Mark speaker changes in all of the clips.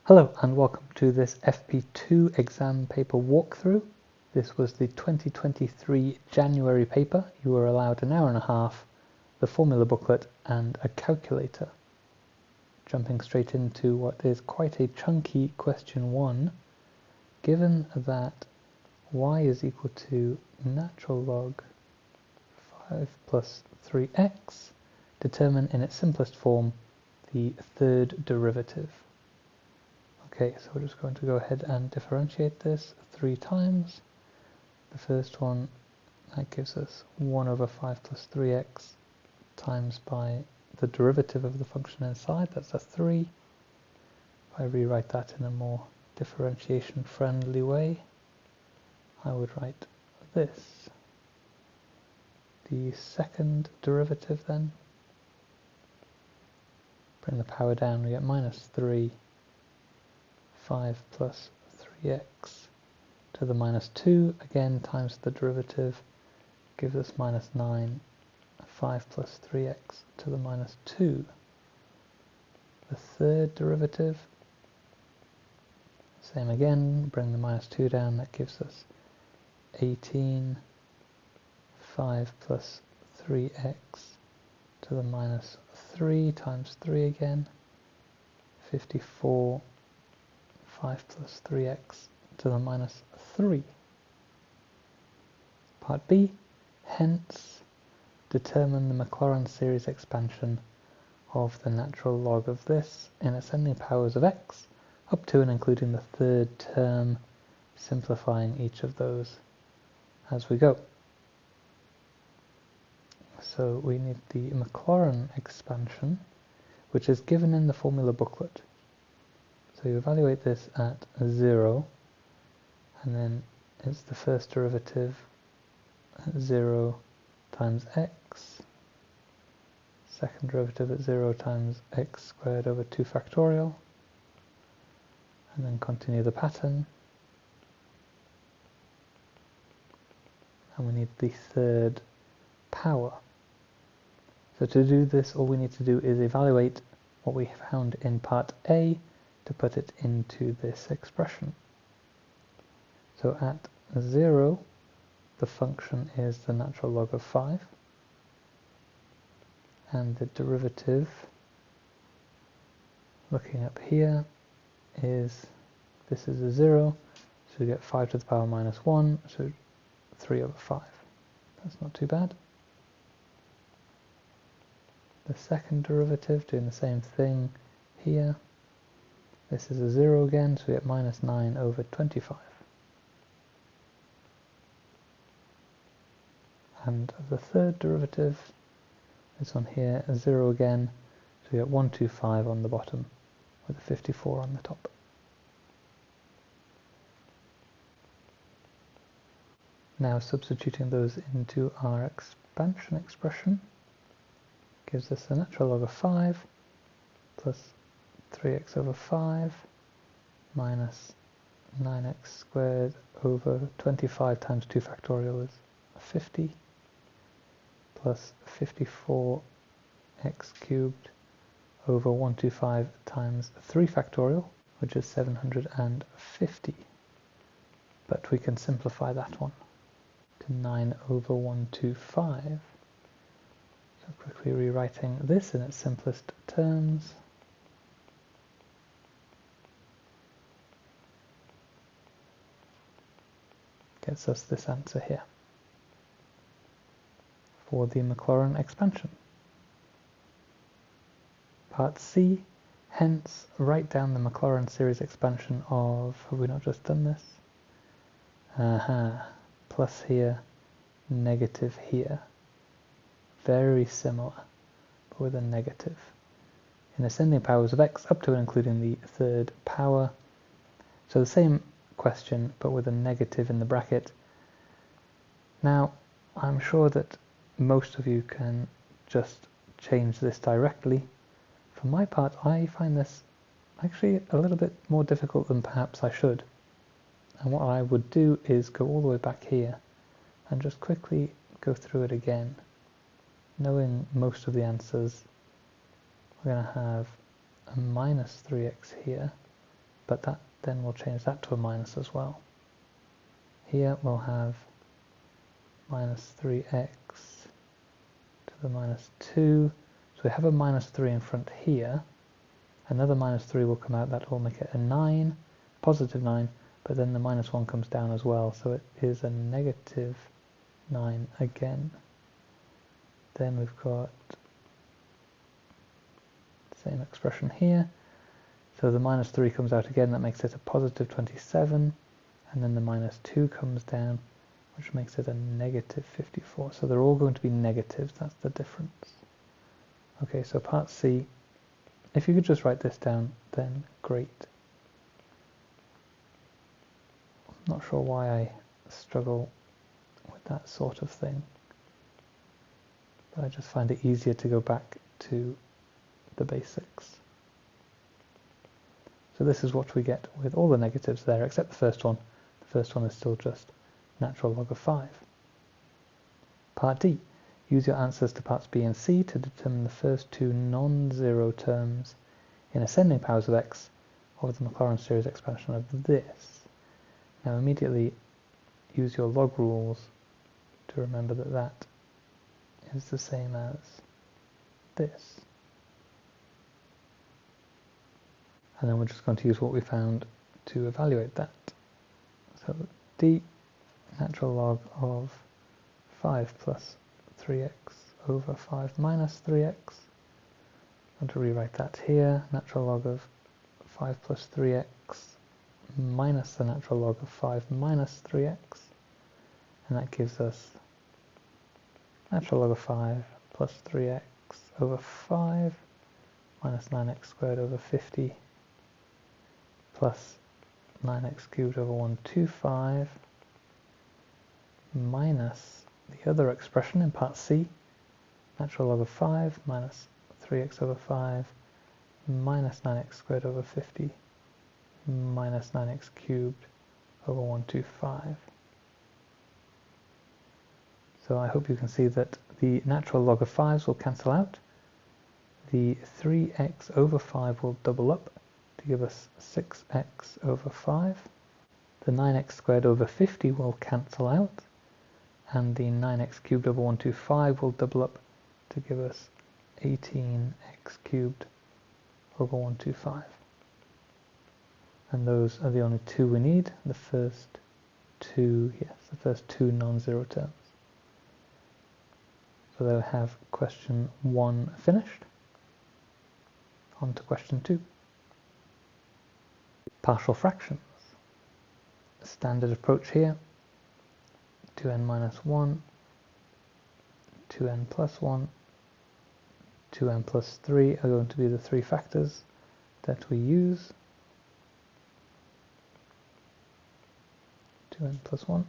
Speaker 1: Hello and welcome to this FP2 exam paper walkthrough. This was the 2023 January paper. You were allowed an hour and a half, the formula booklet and a calculator. Jumping straight into what is quite a chunky question 1. Given that y is equal to natural log 5 plus 3x, determine in its simplest form the third derivative. Okay, so we're just going to go ahead and differentiate this 3 times. The first one, that gives us 1 over 5 plus 3x times by the derivative of the function inside, that's a 3. If I rewrite that in a more differentiation friendly way, I would write this. The second derivative then, bring the power down, we get minus 3. 5 plus 3x to the minus 2, again times the derivative, gives us minus 9, 5 plus 3x to the minus 2. The third derivative, same again, bring the minus 2 down, that gives us 18, 5 plus 3x to the minus 3 times 3 again, 54, 5 plus 3x to the minus 3. Part B, hence determine the Maclaurin series expansion of the natural log of this in ascending powers of x up to and including the third term, simplifying each of those as we go. So we need the Maclaurin expansion, which is given in the formula booklet. So you evaluate this at 0, and then it's the first derivative at 0 times x, second derivative at 0 times x squared over 2 factorial, and then continue the pattern. And we need the third power. So to do this, all we need to do is evaluate what we found in part A to put it into this expression. So at 0, the function is the natural log of 5, and the derivative, looking up here, is, this is a 0, so we get 5 to the power minus 1, so 3 over 5. That's not too bad. The second derivative, doing the same thing here, this is a 0 again, so we get minus 9 over 25. And the third derivative is on here, a 0 again, so we get 125 on the bottom with a 54 on the top. Now substituting those into our expansion expression gives us the natural log of 5 plus 3x over 5 minus 9x squared over 25 times 2 factorial is 50 plus 54x cubed over 125 times 3 factorial, which is 750. But we can simplify that one to 9 over 125. So quickly rewriting this in its simplest terms. Gets us this answer here for the Maclaurin expansion. Part C, hence write down the Maclaurin series expansion of, have we not just done this? Plus here, negative here. Very similar, but with a negative. In ascending powers of x up to and including the third power. So the same question, but with a negative in the bracket. Now, I'm sure that most of you can just change this directly. For my part, I find this actually a little bit more difficult than perhaps I should. And what I would do is go all the way back here and just quickly go through it again. Knowing most of the answers, we're going to have a minus 3x here, but that then we'll change that to a minus as well. Here we'll have minus 3x to the minus 2. So we have a minus 3 in front here. Another minus 3 will come out, that will make it a 9, positive 9, but then the minus 1 comes down as well, so it is a negative 9 again. Then we've got the same expression here. So the minus 3 comes out again, that makes it a positive 27, and then the minus 2 comes down, which makes it a negative 54. So they're all going to be negatives, that's the difference. Okay, so part C, if you could just write this down, then great. I'm not sure why I struggle with that sort of thing, but I just find it easier to go back to the basics. So this is what we get with all the negatives there, except the first one. The first one is still just natural log of 5. Part D. Use your answers to parts B and C to determine the first two non-zero terms in ascending powers of x of the Maclaurin series expansion of this. Now immediately use your log rules to remember that that is the same as this. And then we're just going to use what we found to evaluate that. So D, natural log of 5 plus 3x over 5 minus 3x. I'm going to rewrite that here. Natural log of 5 plus 3x minus the natural log of 5 minus 3x. And that gives us natural log of 5 plus 3x over 5 minus 9x squared over 50 plus 9x cubed over 125 minus the other expression in part C, natural log of 5 minus 3x over 5 minus 9x squared over 50 minus 9x cubed over 125. So I hope you can see that the natural log of 5s will cancel out. The 3x over 5 will double up to give us 6x over 5. The 9x squared over 50 will cancel out, and the 9x cubed over 125 will double up to give us 18x cubed over 125. And those are the only two we need, the first two non-zero terms. So they'll have question 1 finished. On to question 2. Partial fractions. Standard approach here. 2n minus 1, 2n plus 1, 2n plus 3 are going to be the three factors that we use. 2n plus 1,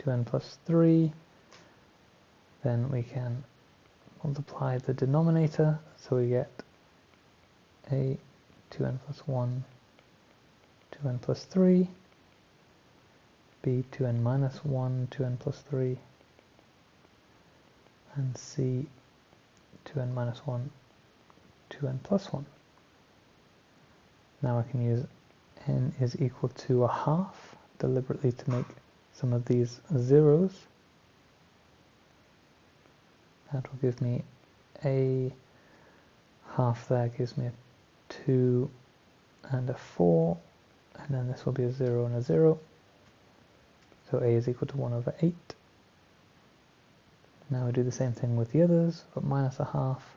Speaker 1: 2n plus 3, then we can multiply the denominator, so we get a 2n plus 1, 2n plus 3, b 2n minus 1, 2n plus 3, and c 2n minus 1, 2n plus 1. Now I can use n is equal to a half deliberately to make some of these zeros. That will give me a half there, gives me a 2 and a 4, and then this will be a 0 and a 0. So a is equal to 1 over 8. Now we do the same thing with the others, but minus a half,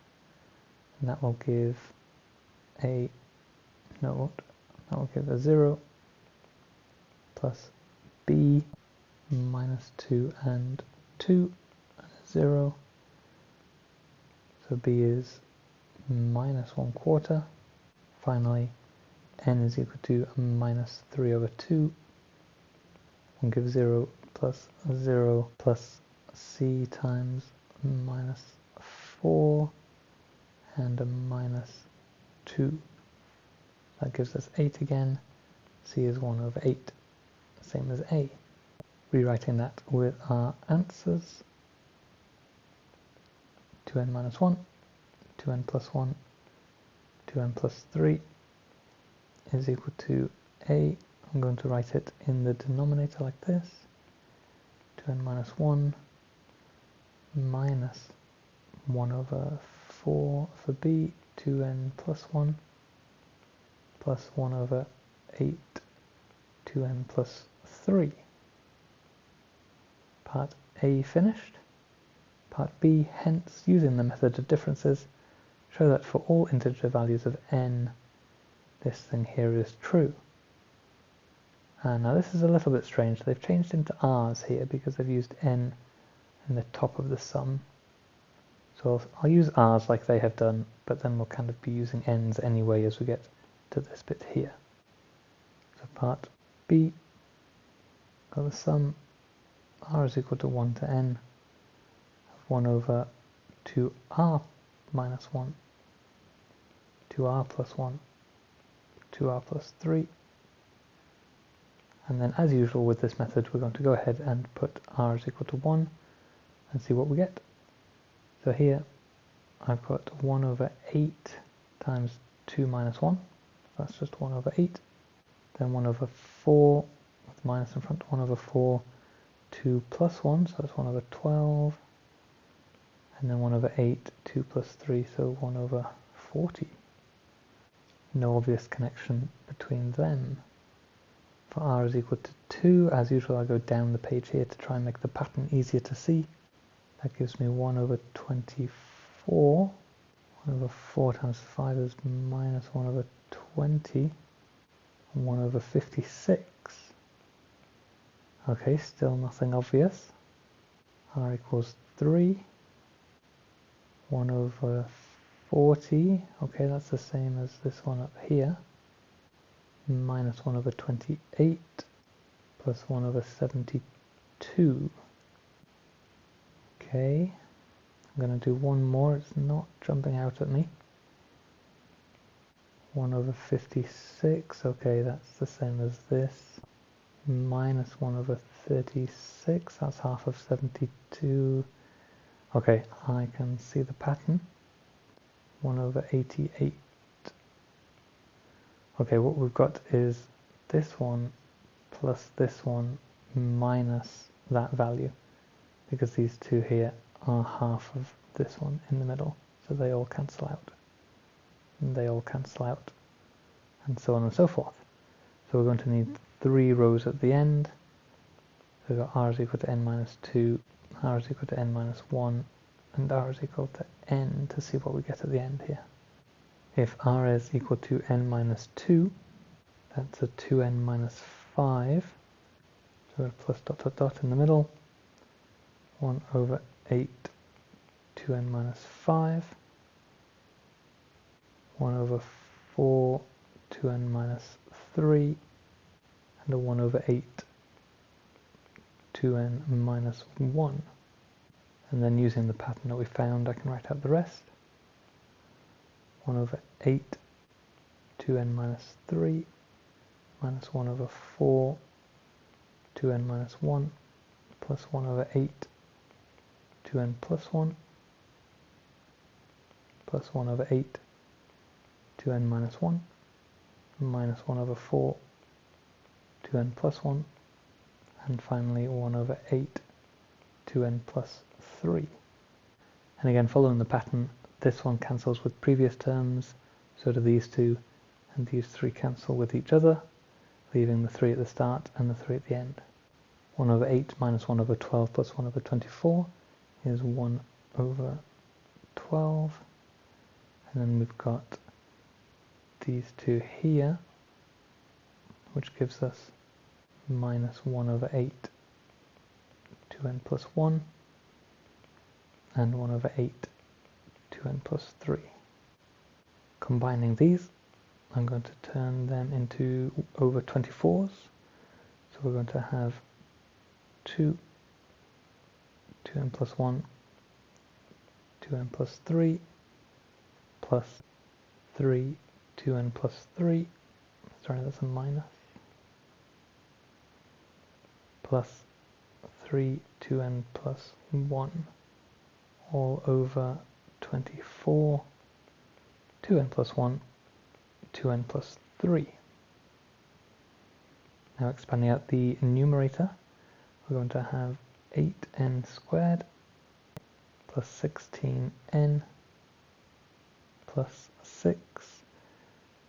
Speaker 1: and that will give a, no, it won't. That will give a 0 plus b minus 2 and 2 and a 0. So b is minus 1/4. Finally, n is equal to minus 3 over 2. We'll give 0 plus c times minus 4 and a minus 2. That gives us 8 again. C is 1 over 8, same as A. Rewriting that with our answers. 2n minus 1, 2n plus 1, 2n plus 3, is equal to a, I'm going to write it in the denominator like this, 2n minus 1 minus 1 over 4 for b, 2n plus 1 plus 1 over 8, 2n plus 3. Part A finished. Part B, hence, using the method of differences, show that for all integer values of n, this thing here is true. Now this is a little bit strange. They've changed into r's here because they've used n in the top of the sum. So I'll use r's like they have done, but then we'll kind of be using n's anyway as we get to this bit here. So part B, got the sum, r is equal to 1 to n, 1 over 2r minus 1, 2r plus 1, 2r plus 3. And then, as usual with this method, we're going to go ahead and put r is equal to 1 and see what we get. So here I've got 1 over 8 times 2 minus 1. That's just 1 over 8. Then 1 over 4, with minus in front, 1 over 4, 2 plus 1, so that's 1 over 12. And then 1 over 8, 2 plus 3, so 1 over 40. No obvious connection between them. For r is equal to 2, as usual I go down the page here to try and make the pattern easier to see. That gives me 1 over 24. 1 over 4 times 5 is minus 1 over 20. And 1 over 56. Okay, still nothing obvious. R equals 3. 1 over 40. Okay, that's the same as this one up here. Minus 1 over 28 plus 1 over 72. Okay, I'm going to do one more, it's not jumping out at me. 1 over 56, okay, that's the same as this. Minus 1 over 36, that's half of 72. Okay, I can see the pattern. 1 over 88. Okay, what we've got is this one plus this one minus that value, because these two here are half of this one in the middle, so they all cancel out, and they all cancel out, and so on and so forth. So we're going to need 3 rows at the end. So we've got r is equal to n minus 2, r is equal to n minus 1, and r is equal to n to see what we get at the end here. If r is equal to n minus 2, that's a 2n minus 5, so a plus dot dot dot in the middle, 1 over 8, 2n minus 5, 1 over 4, 2n minus 3, and a 1 over 8, 2n minus 1. And then using the pattern that we found, I can write out the rest. 1 over 8, 2n minus 3, minus 1 over 4, 2n minus 1, plus 1 over 8, 2n plus 1, plus 1 over 8, 2n minus 1, minus 1 over 4, 2n plus 1, and finally 1 over 8, 2n plus 3. And again, following the pattern, this one cancels with previous terms, so do these two, and these 3 cancel with each other, leaving the 3 at the start and the 3 at the end. 1 over 8 minus 1 over 12 plus 1 over 24 is 1 over 12, and then we've got these 2 here, which gives us minus 1 over 8, 2n plus 1, and 1 over 8, 2n plus 3. Combining these, I'm going to turn them into over 24s. So we're going to have 2, 2n plus 1, 2n plus 3, plus 3, 2n plus 3, sorry, that's a minus, plus 3, 2n plus 1, all over 24, 2n plus 1, 2n plus 3. Now expanding out the numerator, we're going to have 8n squared plus 16n plus 6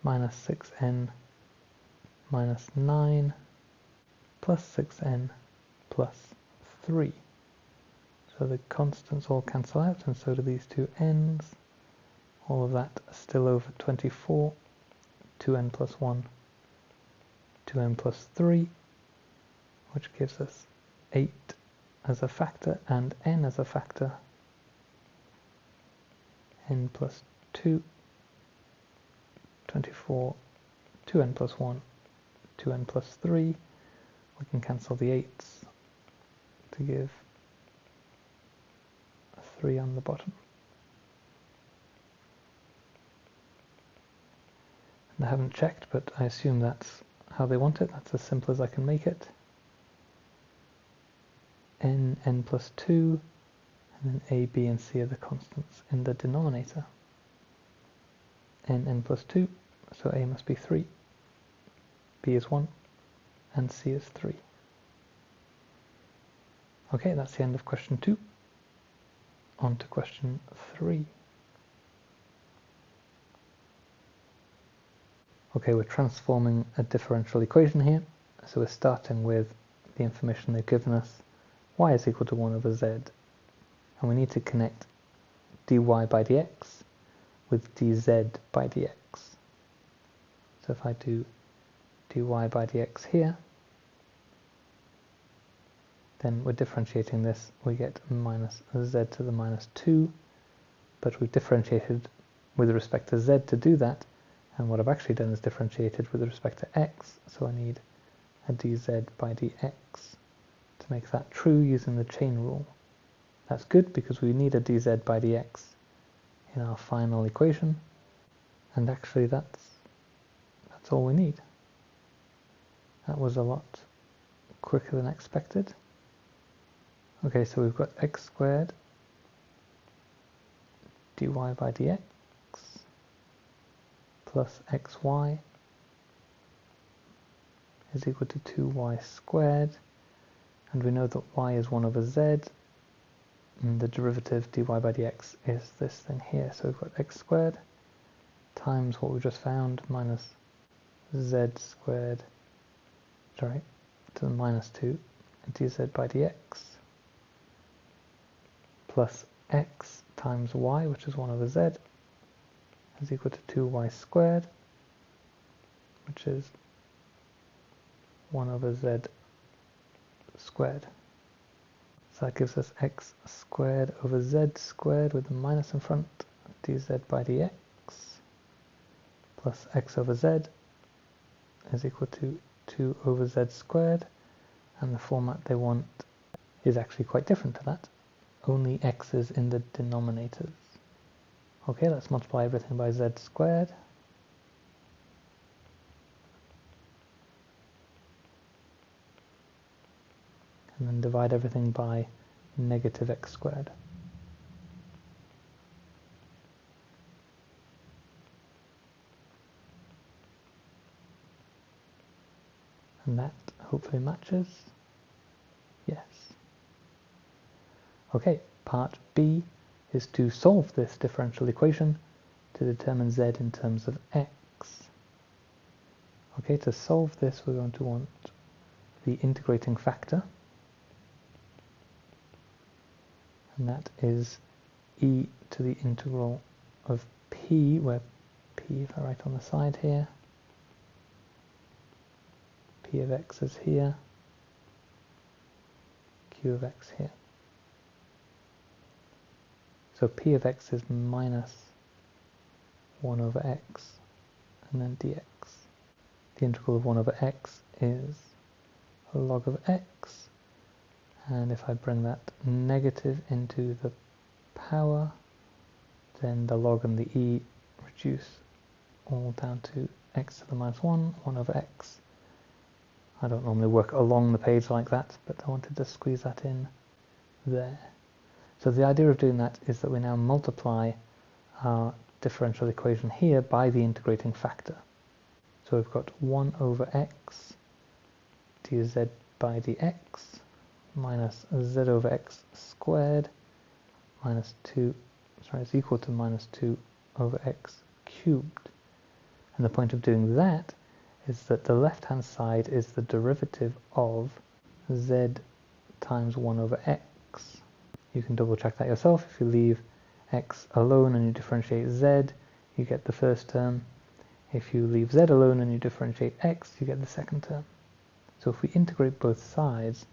Speaker 1: minus 6n minus 9 plus 6n plus 3. So the constants all cancel out, and so do these two n's. All of that still over 24, 2n plus 1, 2n plus 3, which gives us 8 as a factor and n as a factor, n plus 2, 24, 2n plus 1, 2n plus 3. We can cancel the 8's to give a 3 on the bottom. And I haven't checked, but I assume that's how they want it. That's as simple as I can make it. n plus 2, and then a, b, and c are the constants in the denominator. n plus 2, so a must be 3, b is 1, and c is 3. Okay, that's the end of question 2. On to question 3. Okay, we're transforming a differential equation here, so we're starting with the information they've given us. Y is equal to 1 over z, and we need to connect dy by dx with dz by dx. So if I do dy by dx here, then we're differentiating this, we get minus z to the minus 2, but we've differentiated with respect to z to do that, and what I've actually done is differentiated with respect to x, so I need a dz by dx to make that true using the chain rule. That's good because we need a dz by dx in our final equation, and actually that's all we need. That was a lot quicker than expected. Okay, so we've got x squared dy by dx plus xy is equal to 2y squared, and we know that y is 1 over z, and the derivative dy by dx is this thing here, so we've got x squared times what we just found minus z squared, sorry, to the minus 2 dz by dx plus x times y, which is 1 over z, is equal to 2y squared, which is 1 over z squared. So that gives us x squared over z squared with the minus in front, dz by dx, plus x over z is equal to 2 over z squared, and the format they want is actually quite different to that. Only x's in the denominators. Okay, let's multiply everything by z squared. And then divide everything by negative x squared. And that hopefully matches. Yes. Okay, part B is to solve this differential equation to determine z in terms of x. Okay, to solve this we're going to want the integrating factor, and that is e to the integral of p, where p, if I write on the side here, p of x is here, q of x here. So p of x is minus 1 over x, and then dx. The integral of 1 over x is log of x, and if I bring that negative into the power, then the log and the e reduce all down to x to the minus 1, 1 over x. I don't normally work along the page like that, but I wanted to squeeze that in there. So the idea of doing that is that we now multiply our differential equation here by the integrating factor. So we've got 1 over x dz by dx minus z over x squared minus 2, is equal to minus 2 over x cubed. And the point of doing that is that the left-hand side is the derivative of z times 1 over x. You can double check that yourself. If you leave x alone and you differentiate z, you get the first term. If you leave z alone and you differentiate x, you get the second term. So if we integrate both sides,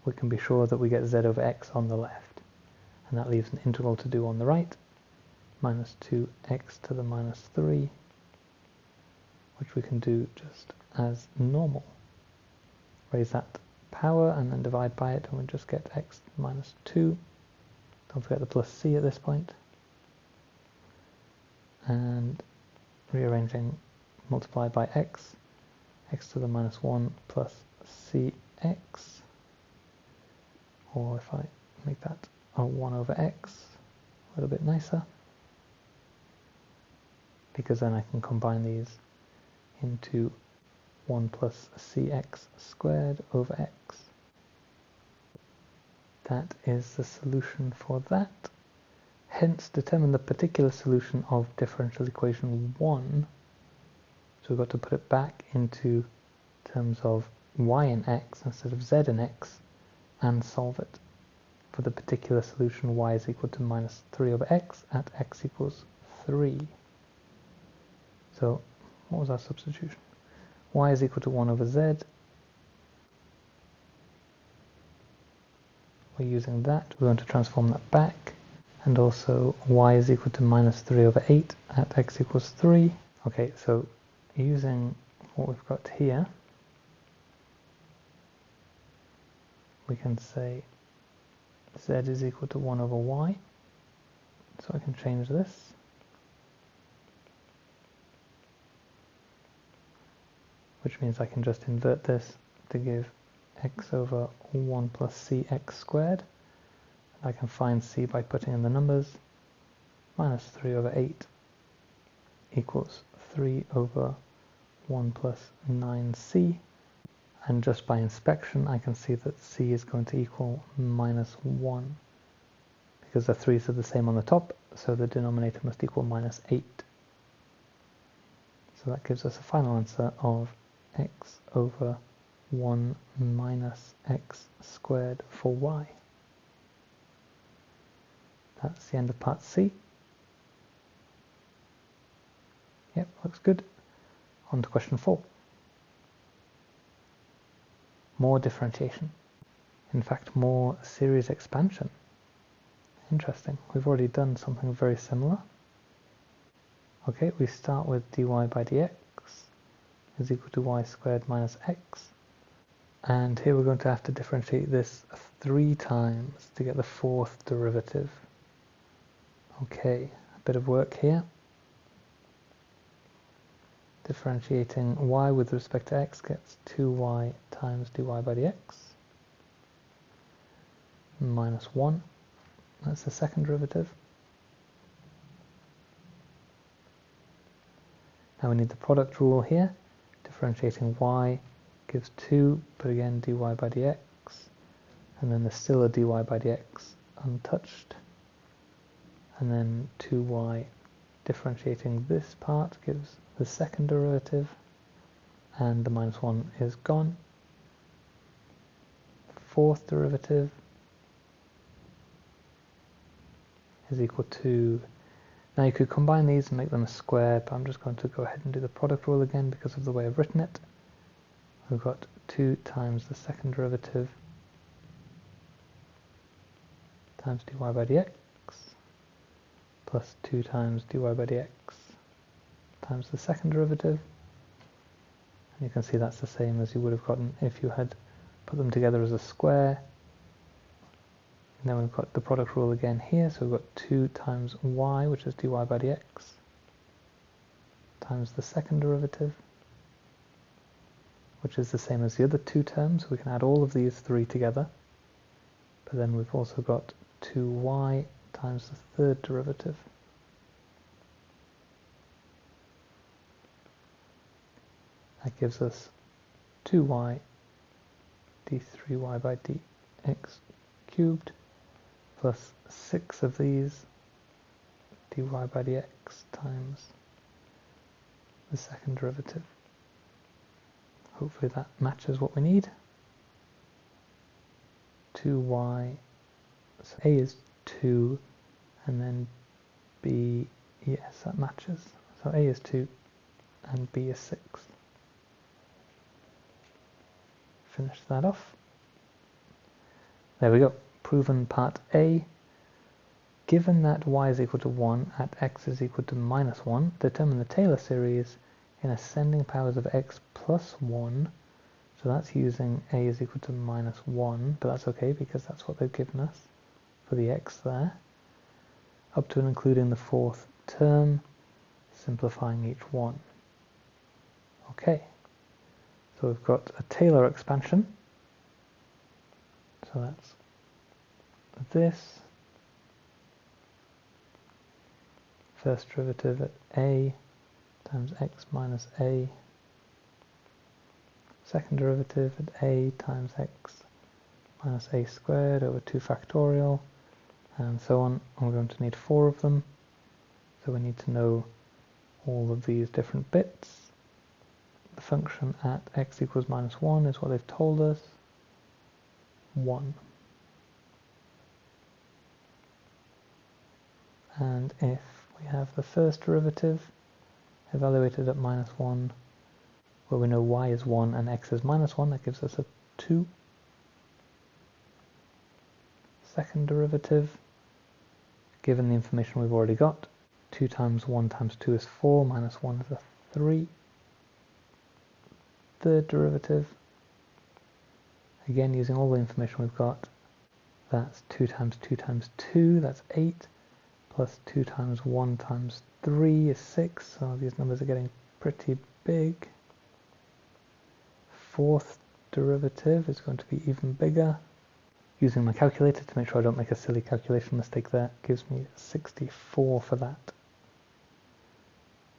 Speaker 1: we can be sure that we get z over x on the left. And that leaves an integral to do on the right, minus 2x to the minus 3, which we can do just as normal. Raise that power and then divide by it, and we just get x minus 2. Don't forget the plus c at this point. And rearranging, multiply by x to the minus 1 plus cx, or if I make that a 1 over x, a little bit nicer, because then I can combine these into 1 plus cx squared over x. That is the solution for that. Hence, determine the particular solution of differential equation 1. So we've got to put it back into terms of y and x instead of z and x, and solve it. For the particular solution, y is equal to minus 3 over x at x equals 3. So what was our substitution? Y is equal to 1 over z. We're using that. We're going to transform that back. And also y is equal to minus 3 over 8 at x equals 3. Okay, so using what we've got here, we can say z is equal to 1 over y. So I can change this. Which means I can just invert this to give x over 1 plus cx squared. I can find c by putting in the numbers. Minus 3 over 8 equals 3 over 1 plus 9c. And just by inspection, I can see that c is going to equal minus 1. Because the 3's are the same on the top, so the denominator must equal minus 8. So that gives us a final answer of x over 1 minus x squared for y. That's the end of part C. Yep, looks good. On to question 4. More differentiation. In fact, more series expansion. Interesting. We've already done something very similar. Okay, we start with dy by dx is equal to y squared minus x. And here we're going to have to differentiate this 3 times to get the 4th derivative. Okay, a bit of work here. Differentiating y with respect to x gets 2y times dy by dx minus 1. That's the second derivative. Now we need the product rule here. Differentiating y gives 2, but again dy by dx, and then there's still a dy by dx untouched, and then 2y differentiating this part gives the second derivative, and the minus 1 is gone. 4th derivative is equal to, now you could combine these and make them a square, but I'm just going to go ahead and do the product rule again because of the way I've written it. We've got 2 times the second derivative times dy by dx plus 2 times dy by dx times the second derivative. And you can see that's the same as you would have gotten if you had put them together as a square. And then we've got the product rule again here, so we've got 2 times y, which is dy by dx, times the second derivative, which is the same as the other 2 terms. We can add all of these 3 together. But then we've also got 2y times the 3rd derivative. That gives us 2y d3y by dx cubed plus 6 of these dy by dx times the second derivative. Hopefully that matches what we need. 2y, so a is 2 and then b, yes, that matches. So a is 2 and b is 6. Finish that off. There we go. Proven part A. Given that y is equal to 1 at x is equal to minus 1, determine the Taylor series in ascending powers of x plus 1. So that's using a is equal to minus 1, but that's okay because that's what they've given us for the x there. Up to and including the fourth term, simplifying each one. Okay, so we've got a Taylor expansion. So that's this. First derivative at a times x minus a. Second derivative at a times x minus a squared over 2 factorial, and so on. And we're going to need 4 of them, so we need to know all of these different bits. The function at x equals minus 1 is what they've told us, 1. And if we have the first derivative evaluated at minus 1, where we know y is 1 and x is minus 1, that gives us a 2. Second derivative, given the information we've already got, 2 times 1 times 2 is 4, minus 1 is a 3. Third derivative, again using all the information we've got, that's 2 times 2 times 2, that's 8, plus 2 times 1 times 3 is 6, so these numbers are getting pretty big. Fourth derivative is going to be even bigger. Using my calculator to make sure I don't make a silly calculation mistake there, gives me 64 for that.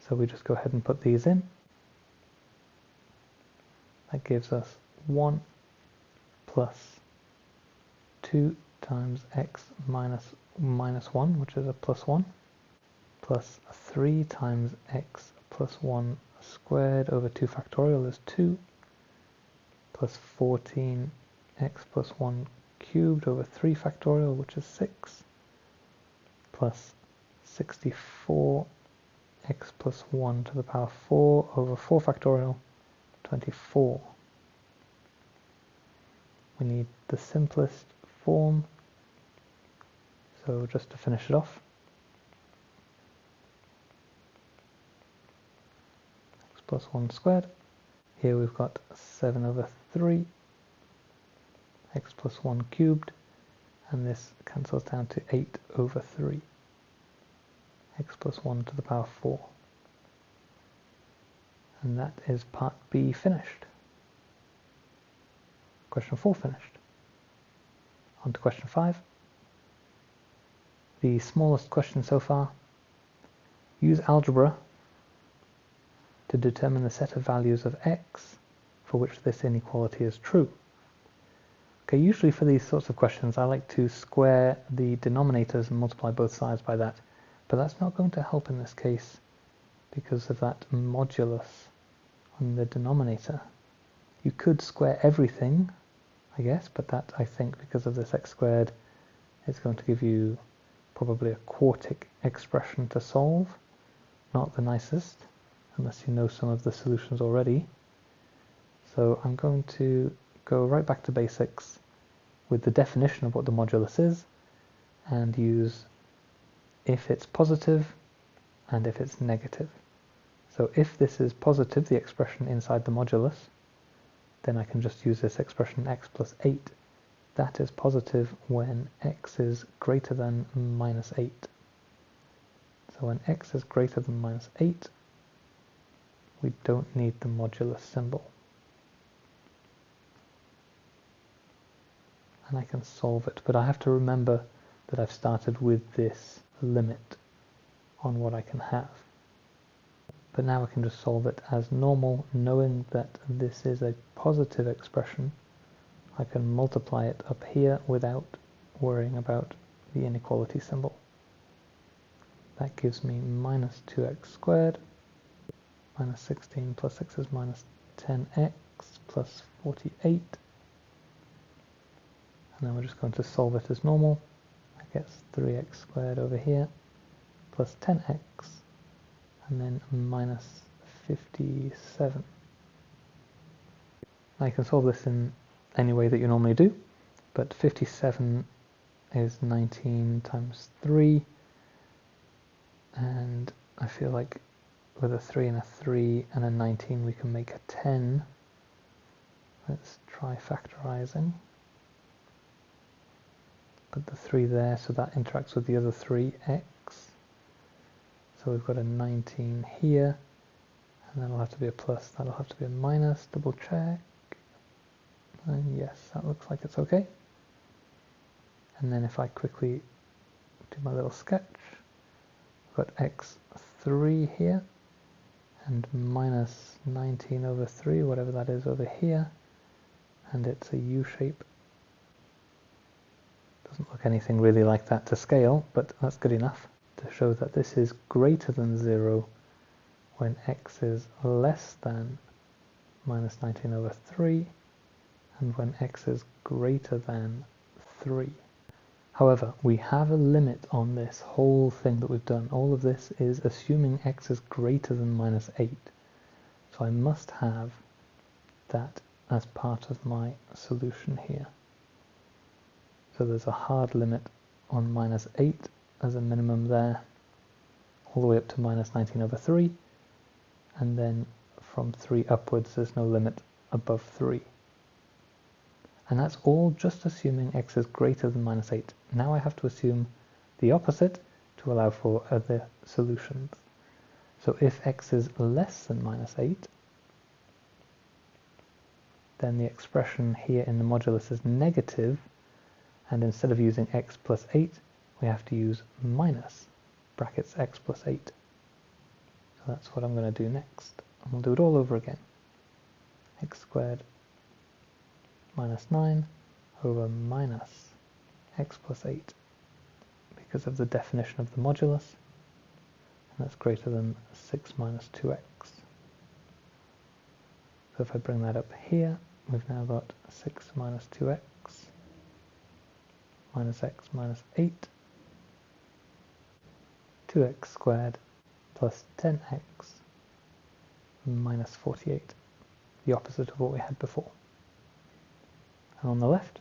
Speaker 1: So we just go ahead and put these in. That gives us 1 plus 2 times x minus 1, which is a plus 1, plus 3 times x plus 1 squared over 2 factorial is 2, plus 14 x plus 1 cubed over 3 factorial, which is 6, plus 64 x plus 1 to the power 4 over 4 factorial, 24. We need the simplest form, so just to finish it off, x plus 1 squared. Here we've got 7 over 3, x plus 1 cubed, and this cancels down to 8 over 3, x plus 1 to the power 4. And that is part B finished. Question 4 finished. On to question 5. The smallest question so far. Use algebra to determine the set of values of x for which this inequality is true. Okay, usually for these sorts of questions I like to square the denominators and multiply both sides by that, but that's not going to help in this case because of that modulus on the denominator. You could square everything, I guess, but that, I think, because of this x squared, is going to give you probably a quartic expression to solve. Not the nicest, unless you know some of the solutions already. So I'm going to go right back to basics with the definition of what the modulus is, and use if it's positive and if it's negative. So if this is positive, the expression inside the modulus, then I can just use this expression x plus 8. That is positive when x is greater than minus 8. So when x is greater than minus 8, we don't need the modulus symbol. And I can solve it, but I have to remember that I've started with this limit on what I can have. But now I can just solve it as normal, knowing that this is a positive expression I can multiply it up here without worrying about the inequality symbol. That gives me minus 2x squared, minus 16 plus 6 is minus 10x plus 48. And then we're just going to solve it as normal. That gets 3x squared over here, plus 10x, and then minus 57. Now you can solve this in any way that you normally do, but 57 is 19 times 3, and I feel like with a 3 and a 3 and a 19 we can make a 10. Let's try factorizing. Put the 3 there, so that interacts with the other 3x. So we've got a 19 here, and that'll have to be a plus, that'll have to be a minus, double check. And yes, that looks like it's okay. And then if I quickly do my little sketch, I've got x3 here, and minus 19 over 3, whatever that is over here, and it's a U shape. Doesn't look anything really like that to scale, but that's good enough to show that this is greater than 0 when x is less than minus 19 over 3, and when x is greater than 3. However, we have a limit on this whole thing that we've done. All of this is assuming x is greater than minus 8. So I must have that as part of my solution here. So there's a hard limit on minus 8 as a minimum there, all the way up to minus 19 over 3, and then from 3 upwards there's no limit above 3. And that's all just assuming x is greater than minus 8. Now I have to assume the opposite to allow for other solutions. So if x is less than minus 8, then the expression here in the modulus is negative, and instead of using x plus 8, we have to use minus brackets x plus 8. So that's what I'm going to do next. And we'll do it all over again. X squared minus 9 over minus x plus 8 because of the definition of the modulus, and that's greater than 6 minus 2x. So if I bring that up here, we've now got 6 minus 2x minus x minus 8, 2x squared plus 10x minus 48, the opposite of what we had before. And on the left,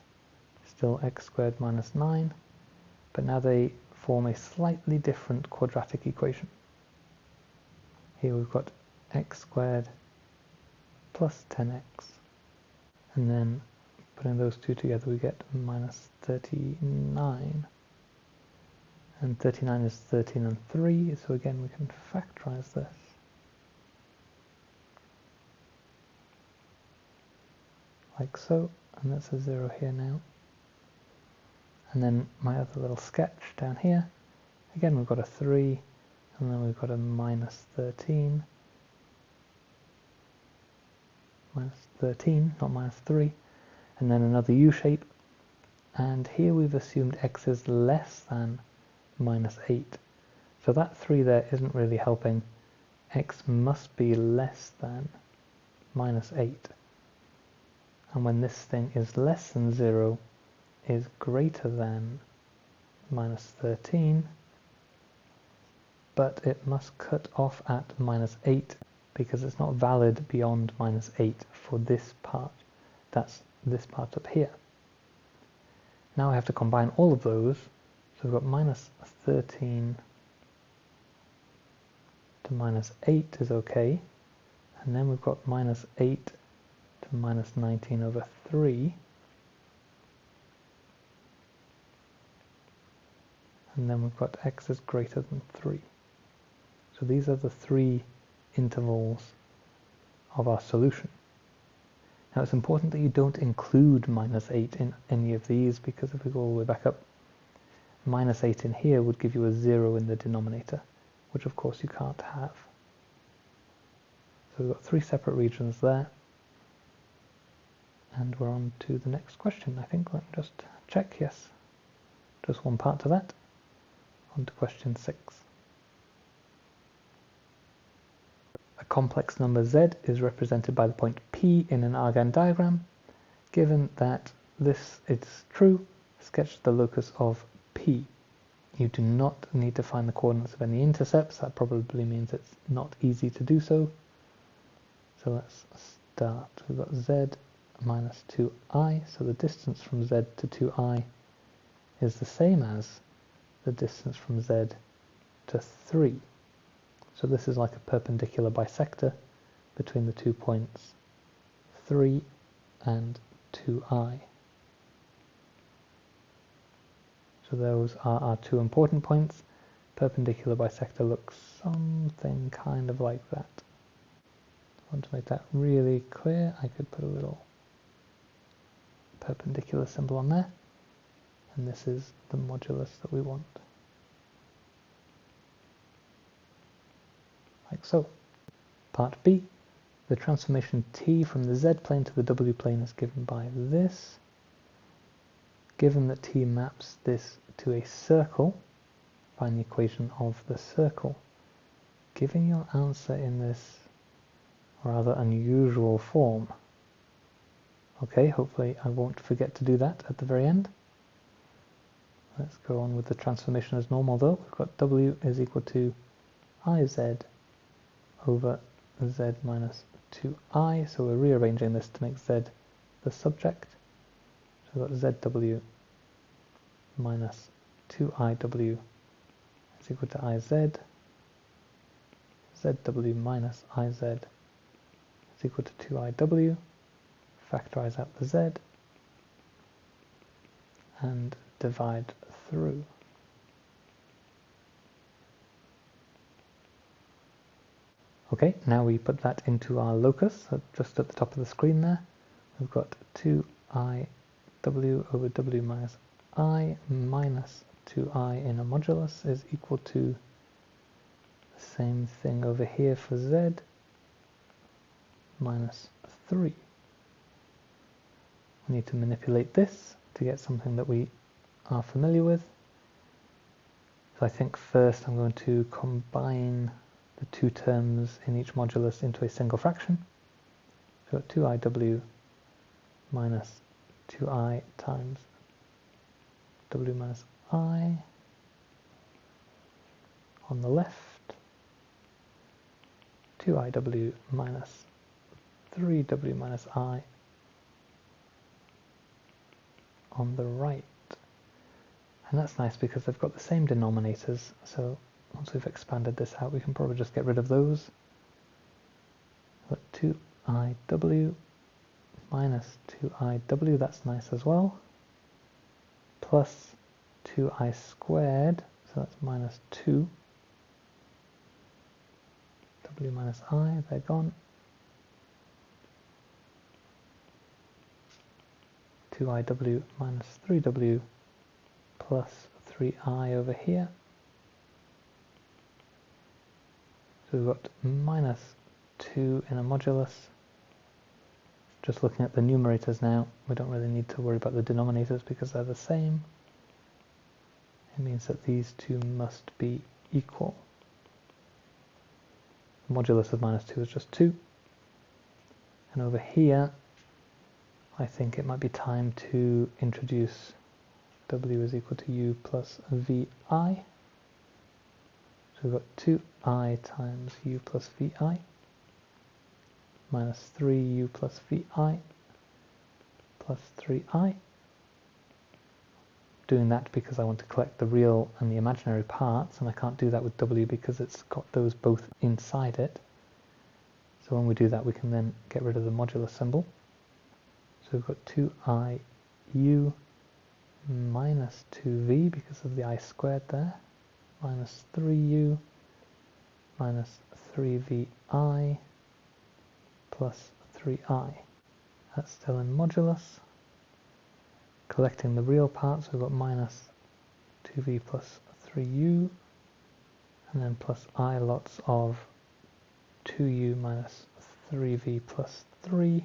Speaker 1: still x squared minus 9, but now they form a slightly different quadratic equation. Here we've got x squared plus 10x, and then putting those two together we get minus 39, and 39 is 13 and 3, so again we can factorize this. Like so, and that's a 0 here now. And then my other little sketch down here, again we've got a 3, and then we've got a minus 13, not minus 3, and then another U shape, and here we've assumed x is less than minus 8. So that 3 there isn't really helping. X must be less than minus 8. And when this thing is less than 0, is greater than minus 13, but it must cut off at minus 8 because it's not valid beyond minus 8 for this part. That's this part up here. Now I have to combine all of those. So we've got minus 13 to minus 8 is okay. And then we've got minus 8 to minus 19 over 3. And then we've got x is greater than 3. So these are the 3 intervals of our solution. Now it's important that you don't include minus 8 in any of these, because if we go all the way back up, minus 8 in here would give you a 0 in the denominator, which of course you can't have. So we've got 3 separate regions there. And we're on to the next question, I think. Let me just check. Yes, just one part to that. On to question 6. A complex number z is represented by the point P in an Argand diagram. Given that this is true, sketch the locus of P. You do not need to find the coordinates of any intercepts. That probably means it's not easy to do so. So let's start. We've got z minus 2i, so the distance from z to 2i is the same as the distance from z to 3. So this is like a perpendicular bisector between the 2 points 3 and 2i. So those are our 2 important points. Perpendicular bisector looks something kind of like that. I want to make that really clear. I could put a little perpendicular symbol on there. And this is the modulus that we want. Like so. Part B. The transformation t from the z-plane to the w-plane is given by this. Given that t maps this to a circle, find the equation of the circle. Giving your answer in this rather unusual form. Okay, hopefully I won't forget to do that at the very end. Let's go on with the transformation as normal though. We've got w is equal to iz over z minus 2i, so we're rearranging this to make z the subject. So we've got zw minus 2iw is equal to iz, zw minus iz is equal to 2iw, factorize out the z, and divide through. Okay, now we put that into our locus, so just at the top of the screen there. We've got 2iw over w minus I minus 2i in a modulus is equal to the same thing over here for z, minus 3. We need to manipulate this to get something that we are familiar with. So I think first I'm going to combine the 2 terms in each modulus into a single fraction. So 2iw minus 2i times w minus I on the left, 2iw minus 3w minus I on the right. And that's nice because they've got the same denominators, so once we've expanded this out we can probably just get rid of those. But 2iw minus 2iw, that's nice as well, plus 2i squared, so that's minus 2, w minus I, they're gone, 2iw minus 3w plus 3i over here. So we've got minus 2 in a modulus. Just looking at the numerators now, we don't really need to worry about the denominators because they're the same. It means that these two must be equal. The modulus of minus 2 is just 2. And over here, I think it might be time to introduce w is equal to u plus vi. So we've got 2i times u plus vi minus 3u plus vi plus 3i. Doing that because I want to collect the real and the imaginary parts, and I can't do that with w because it's got those both inside it. So when we do that we can then get rid of the modulus symbol. So we've got 2iu minus 2v because of the I squared there, minus 3u minus 3vi plus 3i. That's still in modulus. Collecting the real parts, we've got minus 2v plus 3u, and then plus I lots of 2u minus 3v plus 3,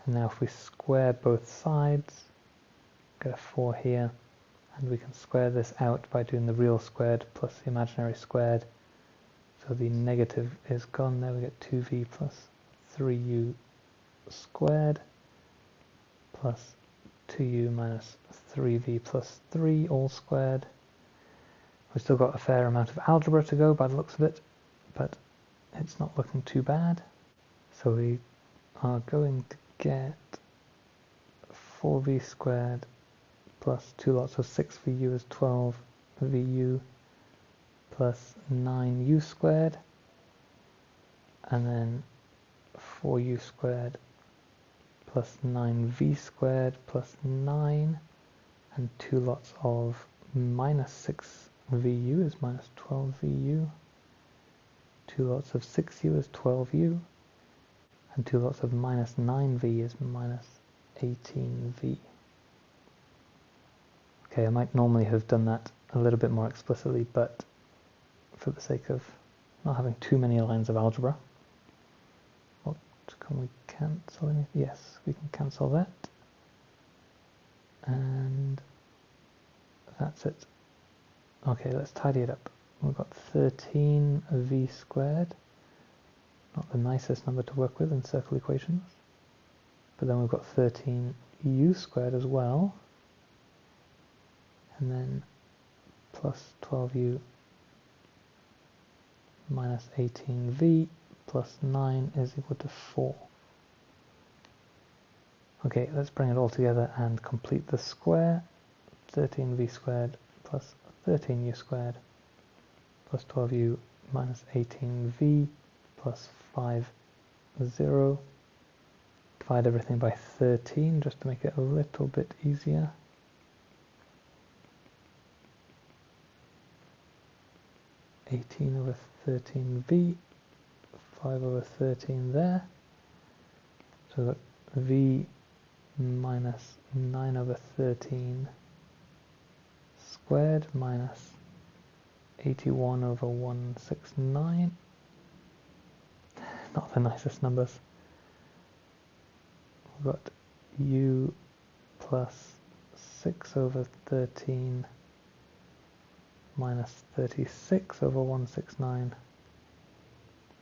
Speaker 1: And now if we square both sides, get a 4 here, and we can square this out by doing the real squared plus the imaginary squared. So the negative is gone. There we get 2v plus 3u squared plus 2u minus 3v plus 3 all squared. We've still got a fair amount of algebra to go by the looks of it, but it's not looking too bad. So we are going to get 4v squared plus 2 lots of 6vu is 12vu plus 9u squared, and then 4u squared plus 9v squared plus 9, and 2 lots of minus 6vu is minus 12vu, 2 lots of 6u is 12u, and 2 lots of minus 9v is minus 18v. Okay, I might normally have done that a little bit more explicitly, but for the sake of not having too many lines of algebra, what can we cancel anything? Yes, we can cancel that. And that's it. Okay, let's tidy it up. We've got 13v squared, not the nicest number to work with in circle equations, but then we've got 13u squared as well, and then plus 12u minus 18v plus 9 is equal to 4. Okay, let's bring it all together and complete the square. 13v squared plus 13u squared plus 12u minus 18v plus 5, 0. Divide everything by 13 just to make it a little bit easier. (18 over 13v), 5 over 13 there. So that v minus 9 over 13 squared minus 81 over 169. Not the nicest numbers. We've got u plus 6 over 13 minus 36 over 169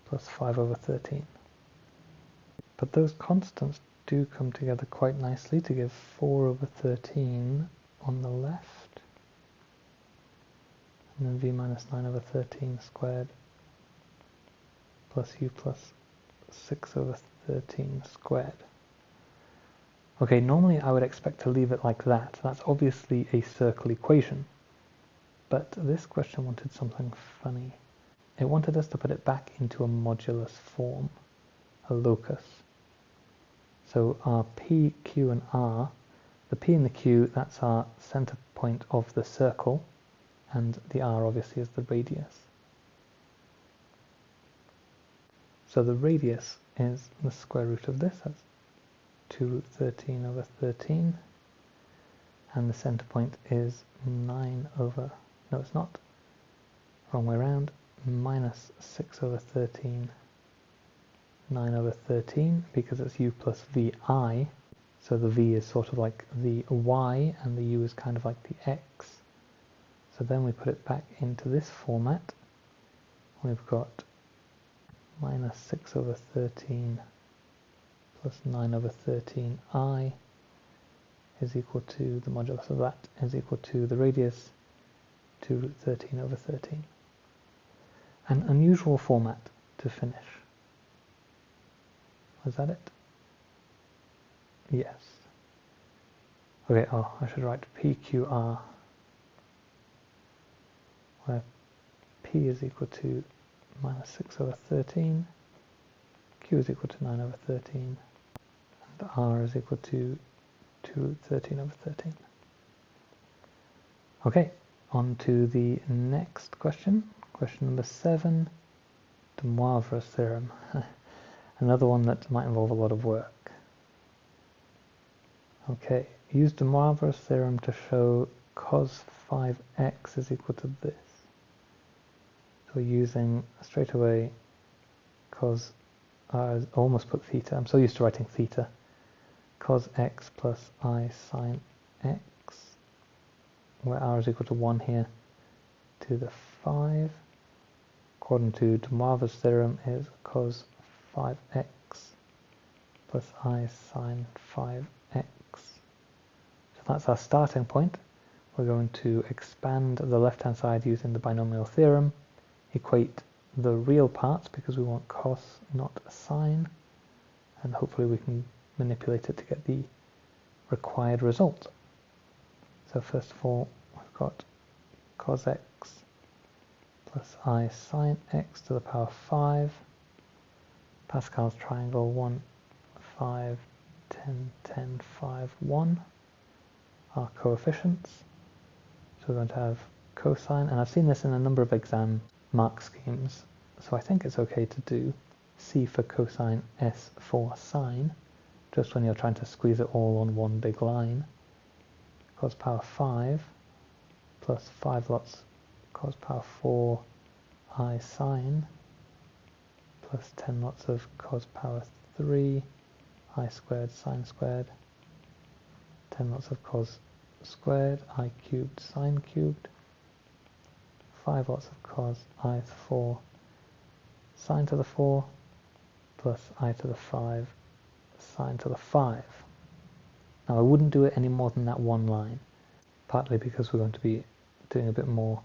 Speaker 1: plus 5 over 13. But those constants do come together quite nicely to give 4 over 13 on the left, and then v minus 9 over 13 squared plus u plus 6 over 13 squared. Okay, normally I would expect to leave it like that. That's obviously a circle equation. But this question wanted something funny. It wanted us to put it back into a modulus form, a locus. So our P, Q, and R, the P and the Q, that's our center point of the circle, and the R obviously is the radius. So the radius is the square root of this, that's 2 root 13 over 13, and the center point is 9 over, no it's not, wrong way around, minus 6 over 13, 9 over 13, because it's u plus vi, so the v is sort of like the y and the u is kind of like the x. So then we put it back into this format. We've got minus 6 over 13 plus 9 over 13i is equal to, the modulus of that is equal to the radius 2 root 13 over 13. An unusual format to finish. Was that it? Yes. Okay, oh, I should write PQR, where P is equal to minus 6 over 13, Q is equal to 9 over 13, and R is equal to 2 root 13 over 13. Okay, on to the next question. Question number 7, the Moivre theorem. Another one that might involve a lot of work. Okay, use the Moivre theorem to show cos 5x is equal to this. So using straight away cos, I almost put theta, I'm so used to writing theta. cos x plus I sine x, where r is equal to 1 here, to the 5, according to Moivre's theorem, is cos 5x plus I sine 5x. So that's our starting point. We're going to expand the left-hand side using the binomial theorem, equate the real parts because we want cos, not sine, and hopefully we can manipulate it to get the required result. So first of all, we've got cos x plus I sine x to the power 5, Pascal's triangle 1, 5, 10, 10, 5, 1, our coefficients. So we're going to have cosine, and I've seen this in a number of exam mark schemes, so I think it's okay to do C for cosine, S for sine, just when you're trying to squeeze it all on one big line. Cos power 5 plus 5 lots cos power 4 I sine plus 10 lots of cos power 3 I squared sine squared, 10 lots of cos squared I cubed sine cubed, 5 lots of cos I to the 4 sine to the 4 plus I to the 5 sine to the 5. Now I wouldn't do it any more than that one line, partly because we're going to be doing a bit more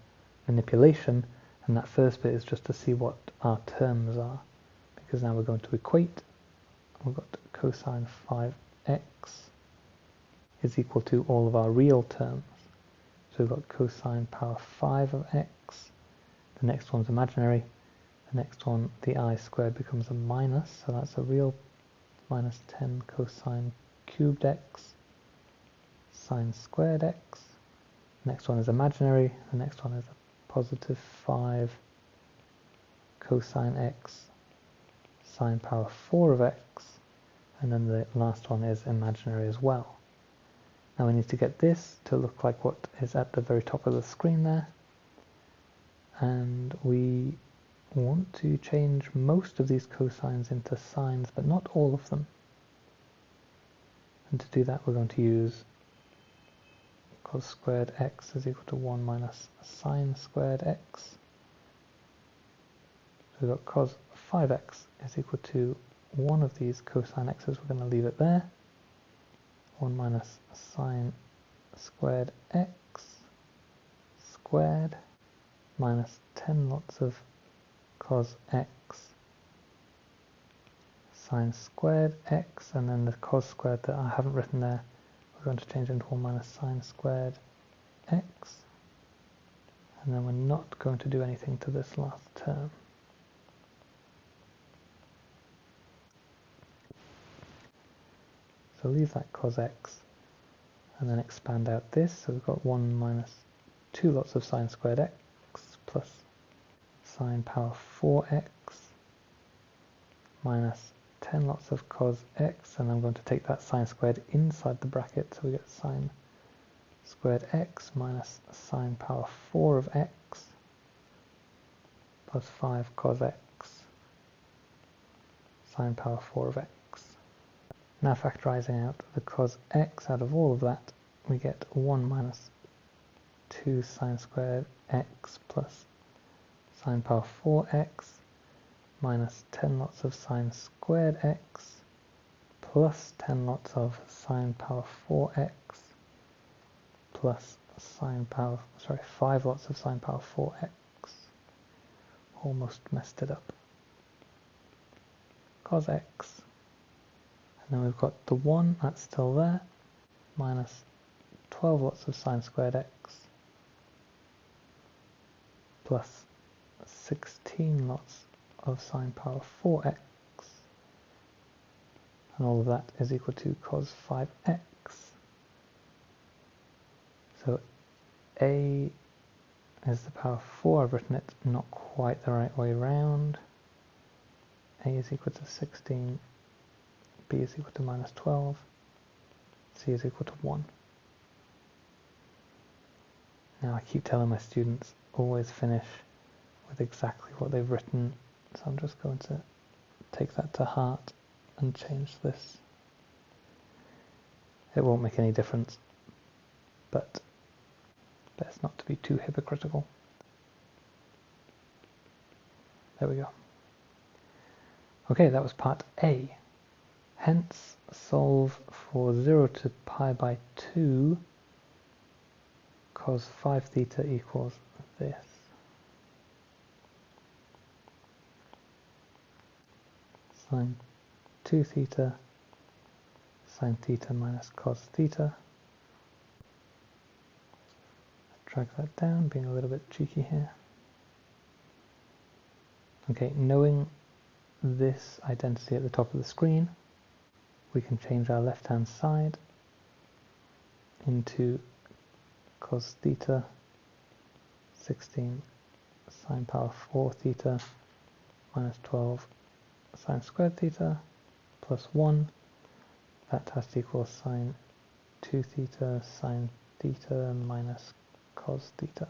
Speaker 1: manipulation, and that first bit is just to see what our terms are, because now we're going to equate. We've got cosine 5x is equal to all of our real terms. So we've got cosine power 5 of x, the next one's imaginary, the next one, the I squared, becomes a minus, so that's a real minus 10 cosine cubed x sine squared x. Next one is imaginary, the next one is a positive 5 cosine x sine power 4 of x, and then the last one is imaginary as well. Now we need to get this to look like what is at the very top of the screen there, and we want to change most of these cosines into sines, but not all of them. And to do that we're going to use cos squared x is equal to 1 minus sine squared x. So we've got cos 5x is equal to one of these cosine x's, we're going to leave it there, 1 minus sine squared x squared minus 10 lots of cos x sine squared x, and then the cos squared that I haven't written there, we're going to change into 1 minus sine squared x, and then we're not going to do anything to this last term. So leave that cos x and then expand out this, so we've got 1 minus 2 lots of sine squared x plus sine power 4x minus 10 lots of cos x, and I'm going to take that sine squared inside the bracket, so we get sine squared x minus sine power 4 of x plus 5 cos x sine power 4 of x. Now factorising out the cos x out of all of that, we get 1 minus 2 sine squared x plus sine power 4x minus 10 lots of sine squared x plus 10 lots of sine power 4x plus 5 lots of sine power 4x. Almost messed it up. Cos x. And then we've got the 1, that's still there, minus 12 lots of sine squared x plus 16 lots of sine power 4x, and all of that is equal to cos 5x. So A is the power 4, I've written it not quite the right way round. A is equal to 16, B is equal to minus 12, C is equal to 1. Now I keep telling my students, always finish with exactly what they've written, so I'm just going to take that to heart and change this. it won't make any difference, but best not to be too hypocritical. There we go. Okay, that was part A. Hence, solve for 0 to pi by 2 cos 5 theta equals this. Sine 2 theta, sine theta minus cos theta. Drag that down, being a little bit cheeky here. Okay, knowing this identity at the top of the screen, we can change our left-hand side into cos theta 16 sine power 4 theta minus 12 sine squared theta plus 1. That has to equal sine 2 theta sine theta minus cos theta.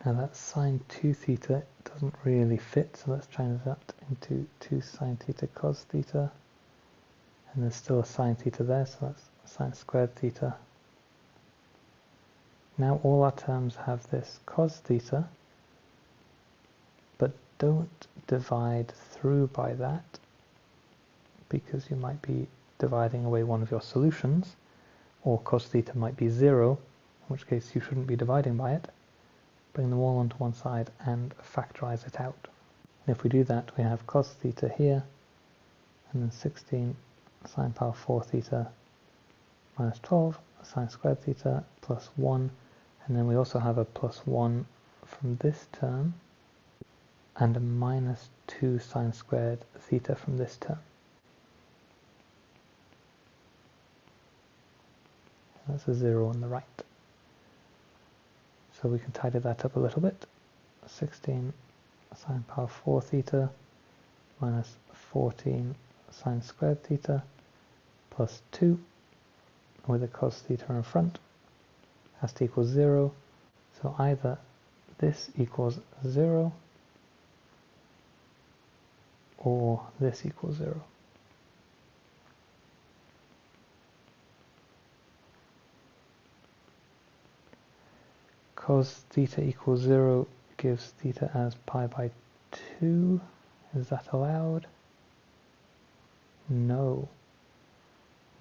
Speaker 1: Now that sine 2 theta doesn't really fit, so let's change that into 2 sine theta cos theta. And there's still a sine theta there, so that's sine squared theta. Now all our terms have this cos theta, but don't divide through by that, because you might be dividing away one of your solutions, or cos theta might be 0, in which case you shouldn't be dividing by it. Bring them all onto one side and factorize it out. And if we do that, we have cos theta here, and then 16 sine power 4 theta minus 12 sine squared theta plus 1, and then we also have a plus 1 from this term, and a minus 2 sine squared theta from this term. That's a 0 on the right. So we can tidy that up a little bit. 16 sine power 4 theta minus 14 sine squared theta plus 2 with a cos theta in front has to equal 0. So either this equals 0 or this equals 0. Cos theta equals 0 gives theta as pi by 2. Is that allowed? No.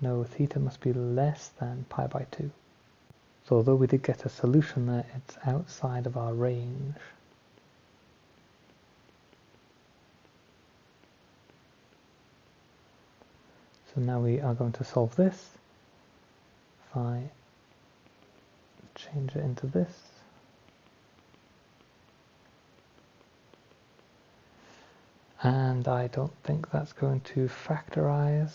Speaker 1: No, theta must be less than pi by 2. So although we did get a solution there, it's outside of our range. So now we are going to solve this. If I change it into this, and I don't think that's going to factorize.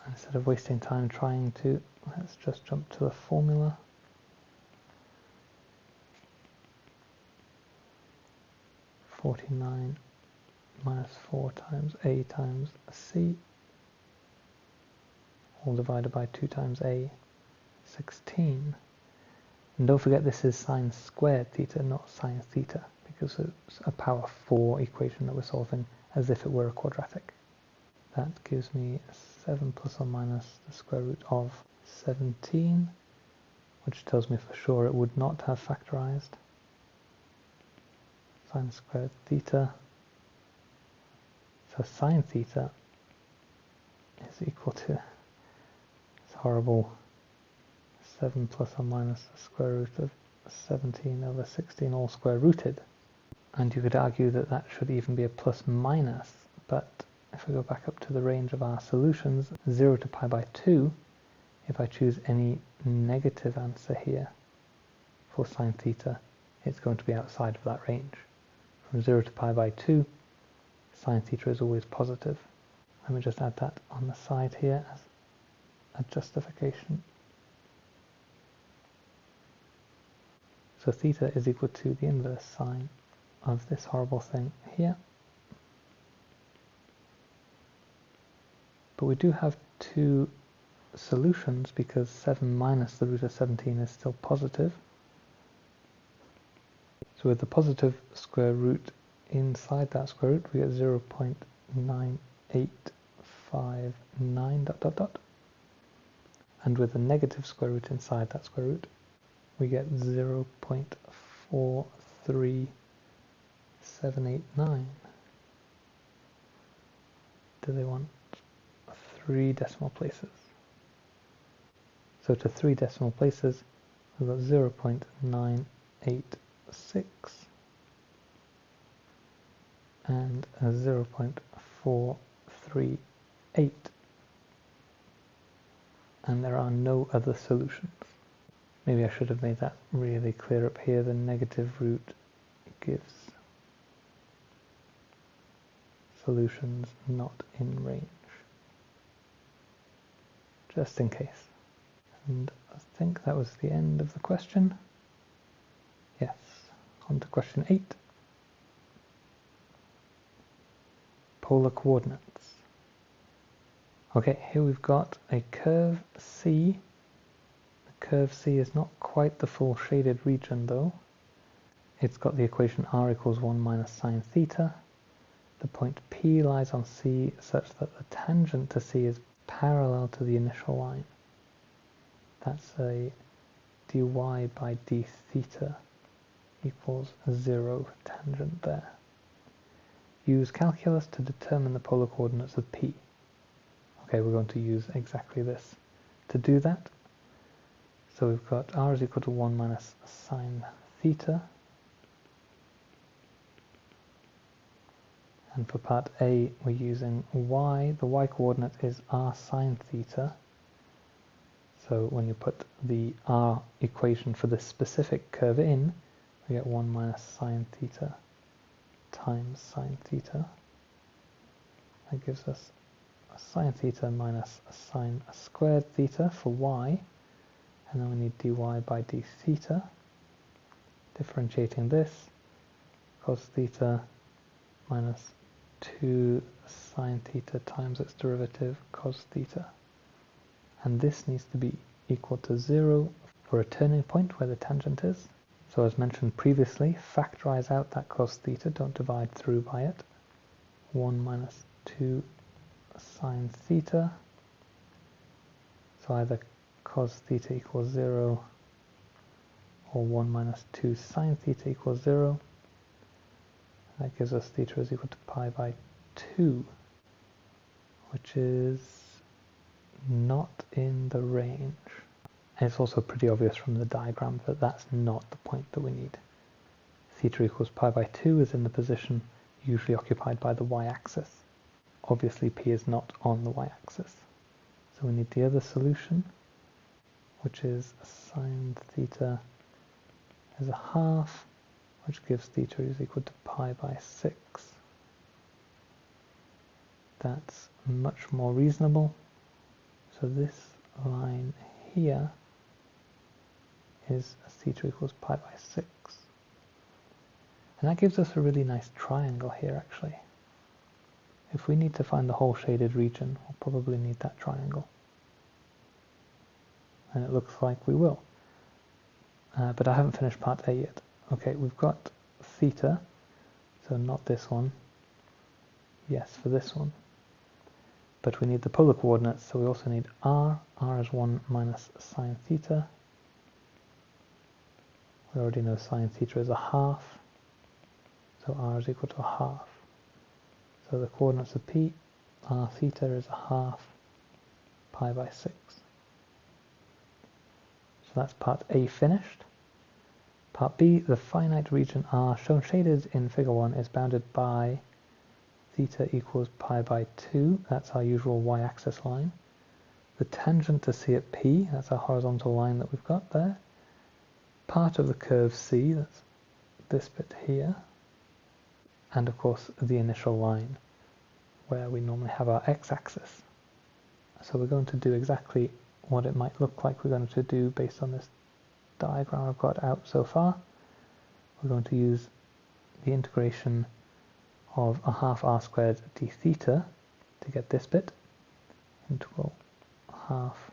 Speaker 1: Instead of wasting time trying to, let's just jump to the formula. (49 minus 4 times a times c, all divided by 2 times a, 16. And don't forget this is sine squared theta, not sine theta, because it's a power 4 equation that we're solving as if it were a quadratic. That gives me 7 plus or minus the square root of 17, which tells me for sure it would not have factorized. Sine squared theta. So sine theta is equal to this horrible 7 plus or minus the square root of 17 over 16 all square rooted. And you could argue that that should even be a plus minus, but if we go back up to the range of our solutions, 0 to pi by 2, if I choose any negative answer here for sine theta, it's going to be outside of that range. From 0 to pi by 2, sine theta is always positive. Let me just add that on the side here as a justification. So theta is equal to the inverse sine of this horrible thing here. But we do have two solutions because 7 minus the root of 17 is still positive. So with the positive square root inside that square root, we get 0.985. 0.59 dot dot dot, and with a negative square root inside that square root, we get 0.43789. Do they want 3 decimal places? So to 3 decimal places, we've got 0.986 and a 0.438, and there are no other solutions. Maybe I should have made that really clear up here. The negative root gives solutions not in range, just in case. And I think that was the end of the question. Yes, on to question 8. Polar coordinates. Okay, here we've got a curve C. The curve C is not quite the full shaded region though. It's got the equation r equals 1 minus sine theta. The point P lies on C such that the tangent to C is parallel to the initial line. That's a dy by d theta equals 0 tangent there. Use calculus to determine the polar coordinates of P. Okay, we're going to use exactly this to do that. So we've got r is equal to 1 minus sine theta. And for part A, we're using y. The y coordinate is r sine theta. So when you put the r equation for this specific curve in, we get 1 minus sine theta times sine theta. That gives us sine theta minus sine squared theta for y, and then we need dy by d theta. Differentiating this, cos theta minus 2 sine theta times its derivative cos theta. And this needs to be equal to 0 for a turning point where the tangent is. So as mentioned previously, factorize out that cos theta, don't divide through by it. 1 minus 2 sine theta. So either cos theta equals 0 or 1 minus 2 sine theta equals 0. That gives us theta is equal to pi by 2, which is not in the range. And it's also pretty obvious from the diagram that that's not the point that we need. Theta equals pi by 2 is in the position usually occupied by the y-axis. Obviously P is not on the y-axis. So we need the other solution, which is sine theta is a half, which gives theta is equal to pi by 6. That's much more reasonable. So this line here is theta equals pi by 6. And that gives us a really nice triangle here actually. If we need to find the whole shaded region, we'll probably need that triangle. And it looks like we will. But I haven't finished part A yet. Okay, we've got theta, so not this one. Yes, for this one. But we need the polar coordinates, so we also need r. R is 1 minus sine theta. We already know sine theta is a half, so r is equal to a half. So the coordinates of P, r theta is a half pi by 6. So that's part A finished. Part B, the finite region R shown shaded in figure 1 is bounded by theta equals pi by 2, that's our usual y-axis line. The tangent to C at P, that's our horizontal line that we've got there. Part of the curve C, that's this bit here. And of course the initial line, where we normally have our x-axis. So we're going to do exactly what it might look like we're going to do based on this diagram I've got out so far. We're going to use the integration of a half r squared d theta to get this bit. Integral half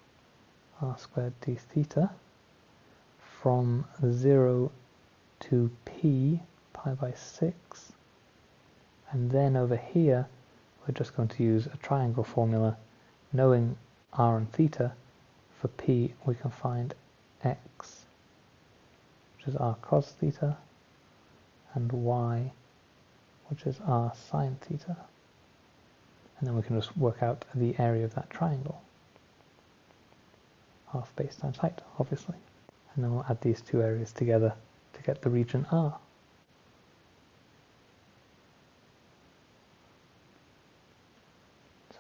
Speaker 1: r squared d theta from 0 to p pi by 6. And then over here we're just going to use a triangle formula. Knowing r and theta, for p we can find x, which is r cos theta, and y, which is r sine theta. And then we can just work out the area of that triangle. Half base times height, obviously. And then we'll add these two areas together to get the region R.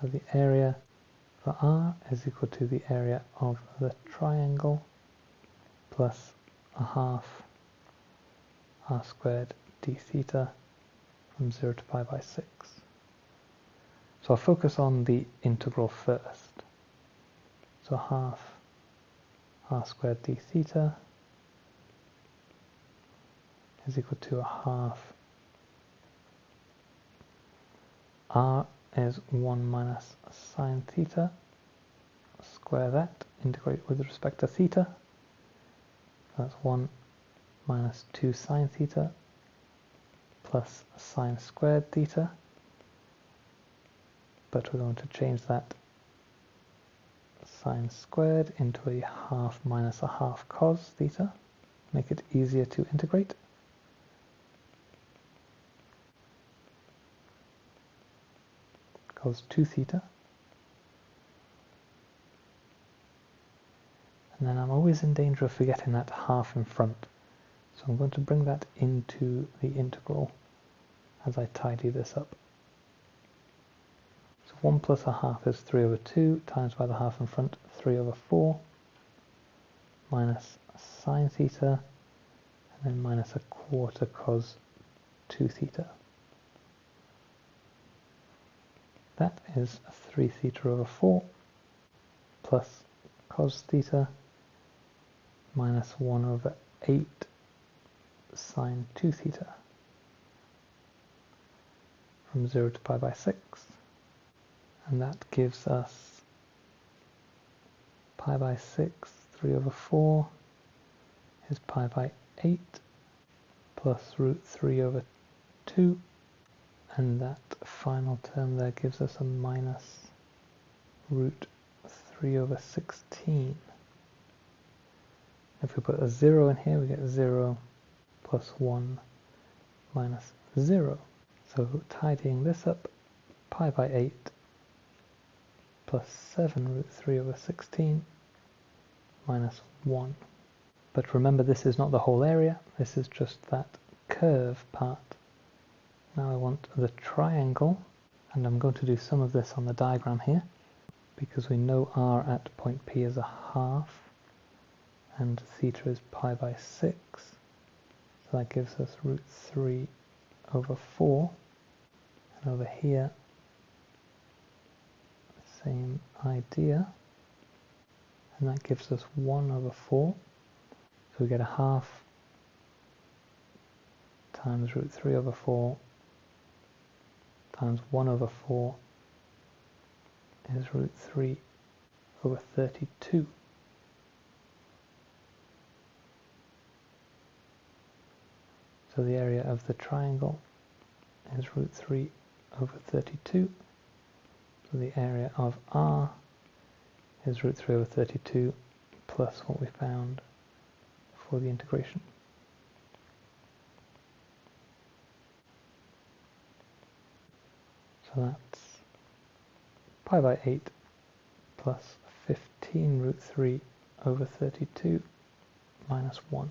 Speaker 1: So the area for R is equal to the area of the triangle plus a half r squared d theta from 0 to pi by 6. So I'll focus on the integral first. So half r squared d theta is equal to a half r is 1 minus sine theta, square that, integrate with respect to theta. That's 1 minus 2 sine theta plus sine squared theta, but we're going to change that sine squared into a half minus a half cos theta, make it easier to integrate. Cos 2 theta. And then I'm always in danger of forgetting that half in front. So I'm going to bring that into the integral as I tidy this up. So 1 plus a half is 3 over 2 times by the half in front, 3 over 4 minus sine theta, and then minus a quarter cos 2 theta. That is 3 theta over 4 plus cos theta minus 1 over 8 sine 2 theta from 0 to pi by 6. And that gives us pi by 6, 3 over 4 is pi by 8 plus root 3 over 2. And that final term there gives us a minus root 3 over 16. If we put a 0 in here, we get 0 plus 1 minus 0. So tidying this up, pi by 8 plus 7 root 3 over 16 minus 1. But remember, this is not the whole area, this is just that curve part. Now I want the triangle, and I'm going to do some of this on the diagram here, because we know r at point P is a half, and theta is pi by 6, so that gives us root 3 over 4, and over here, same idea, and that gives us 1 over 4, so we get a half times root 3 over 4 times 1 over 4 is root 3 over 32. So the area of the triangle is root 3 over 32. So the area of R is root 3 over 32 plus what we found for the integration. So that's pi by 8 plus 15 root 3 over 32 minus 1.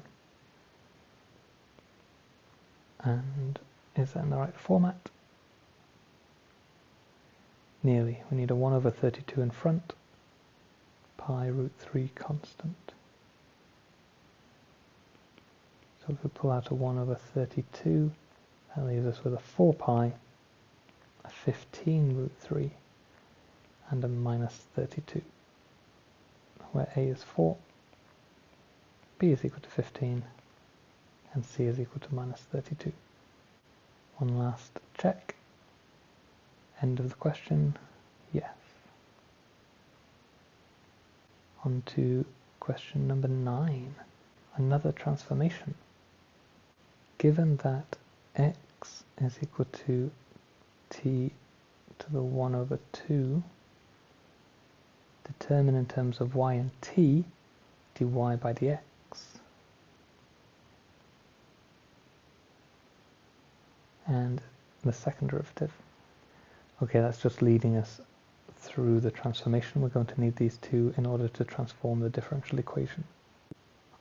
Speaker 1: And is that in the right format? Nearly. We need a 1 over 32 in front, pi root 3 constant. So if we pull out a 1 over 32, that leaves us with a 4 pi, a 15 root 3, and a minus 32, where a is 4, b is equal to 15, and c is equal to minus 32. One last check. End of the question, yes. On to question number 9, another transformation. Given that x is equal to t to to the 1 over 2, determine in terms of y and t dy by dx. And the second derivative. Okay, that's just leading us through the transformation. We're going to need these two in order to transform the differential equation.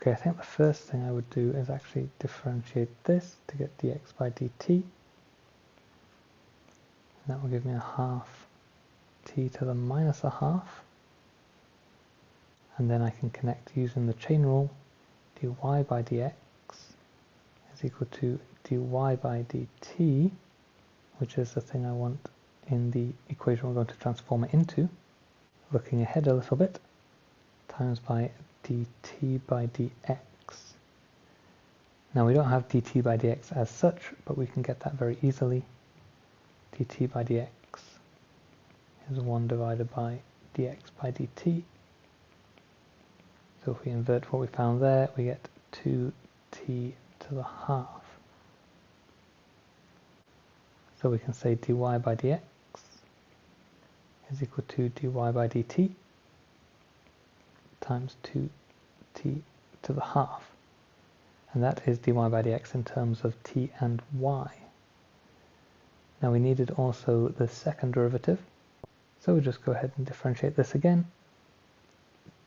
Speaker 1: Okay, I think the first thing I would do is actually differentiate this to get dx by dt. And that will give me a half t to the minus a half. And then I can connect using the chain rule. Dy by dx is equal to dy by dt, which is the thing I want in the equation we're going to transform it into. Looking ahead a little bit, times by dt by dx. Now we don't have dt by dx as such, but we can get that very easily. Dt by dx is 1 divided by dx by dt. So if we invert what we found there, we get 2t to the half. So we can say dy by dx is equal to dy by dt times 2t to the half. And that is dy by dx in terms of t and y. Now we needed also the second derivative, so we'll just go ahead and differentiate this again.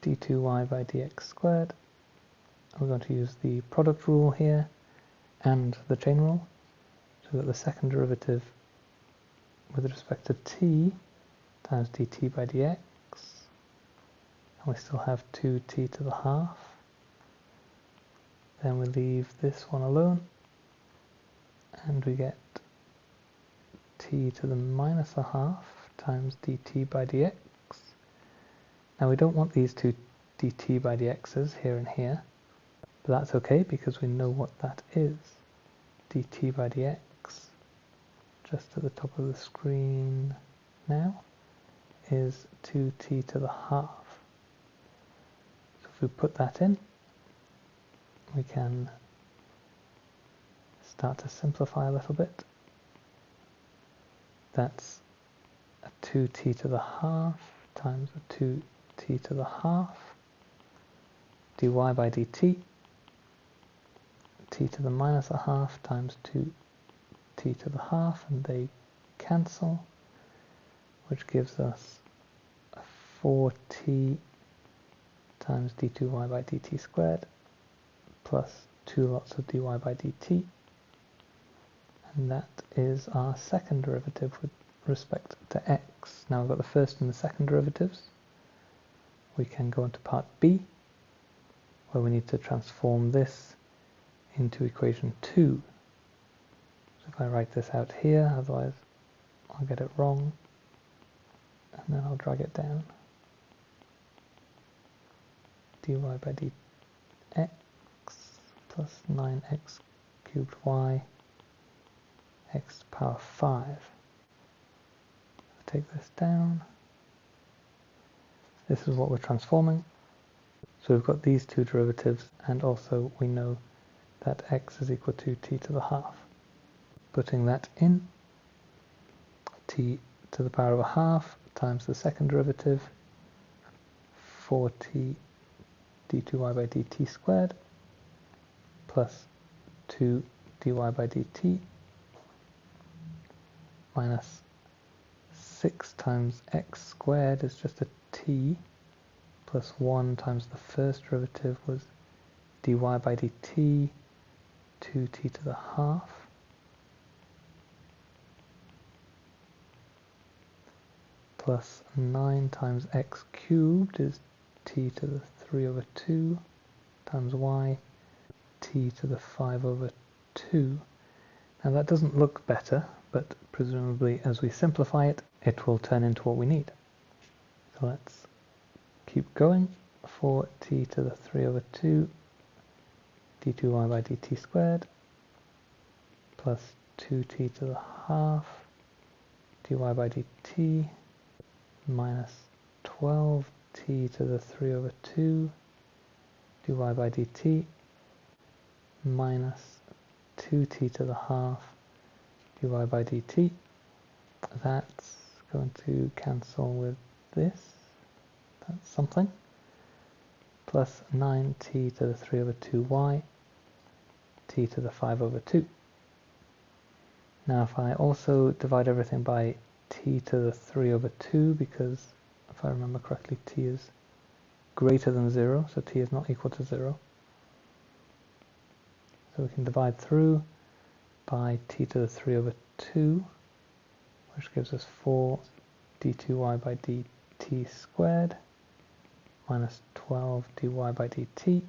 Speaker 1: d2y by dx squared. We're going to use the product rule here and the chain rule. So that the second derivative with respect to t times dt by dx, and we still have 2t to the half. Then we leave this one alone, and we get t to the minus a half times dt by dx. Now we don't want these two dt by dx's here and here, but that's okay because we know what that is. Dt by dx, just at the top of the screen now, is 2t to the half. So if we put that in, we can start to simplify a little bit. That's a 2t to the half times a 2t to the half, dy by dt, t to the minus a half times 2t to the half, and they cancel, which gives us a 4t times d2y by dt squared plus 2 lots of dy by dt, and that is our second derivative with respect to x. Now we've got the first and the second derivatives. We can go into part B, where we need to transform this into equation 2. So if I write this out here, otherwise I'll get it wrong, and then I'll drag it down. dy by dx plus 9x cubed y x to the power 5. Take this down. This is what we're transforming. So we've got these two derivatives, and also we know that x is equal to t to the half. Putting that in, t to the power of a half times the second derivative, 4t d2y by dt squared plus 2 dy by dt minus 6 times x squared is just a t, plus 1 times the first derivative was dy by dt, 2t to the half, plus 9 times x cubed is t to the 3 over 2 times y, t to the 5 over 2. Now that doesn't look better, but presumably as we simplify it, it will turn into what we need. So let's keep going. 4t to the 3 over 2 d2y by dt squared plus 2t to the half dy by dt minus 12t to the 3 over 2 dy by dt minus 2t to the half dy by dt. That's going to cancel with this, that's something, plus 9t to the 3 over 2y, t to the 5 over 2. Now if I also divide everything by t to the 3 over 2, because if I remember correctly t is greater than 0, so t is not equal to 0. So we can divide through by t to the 3 over 2, which gives us 4 d2y by dt squared minus 12 dy by dt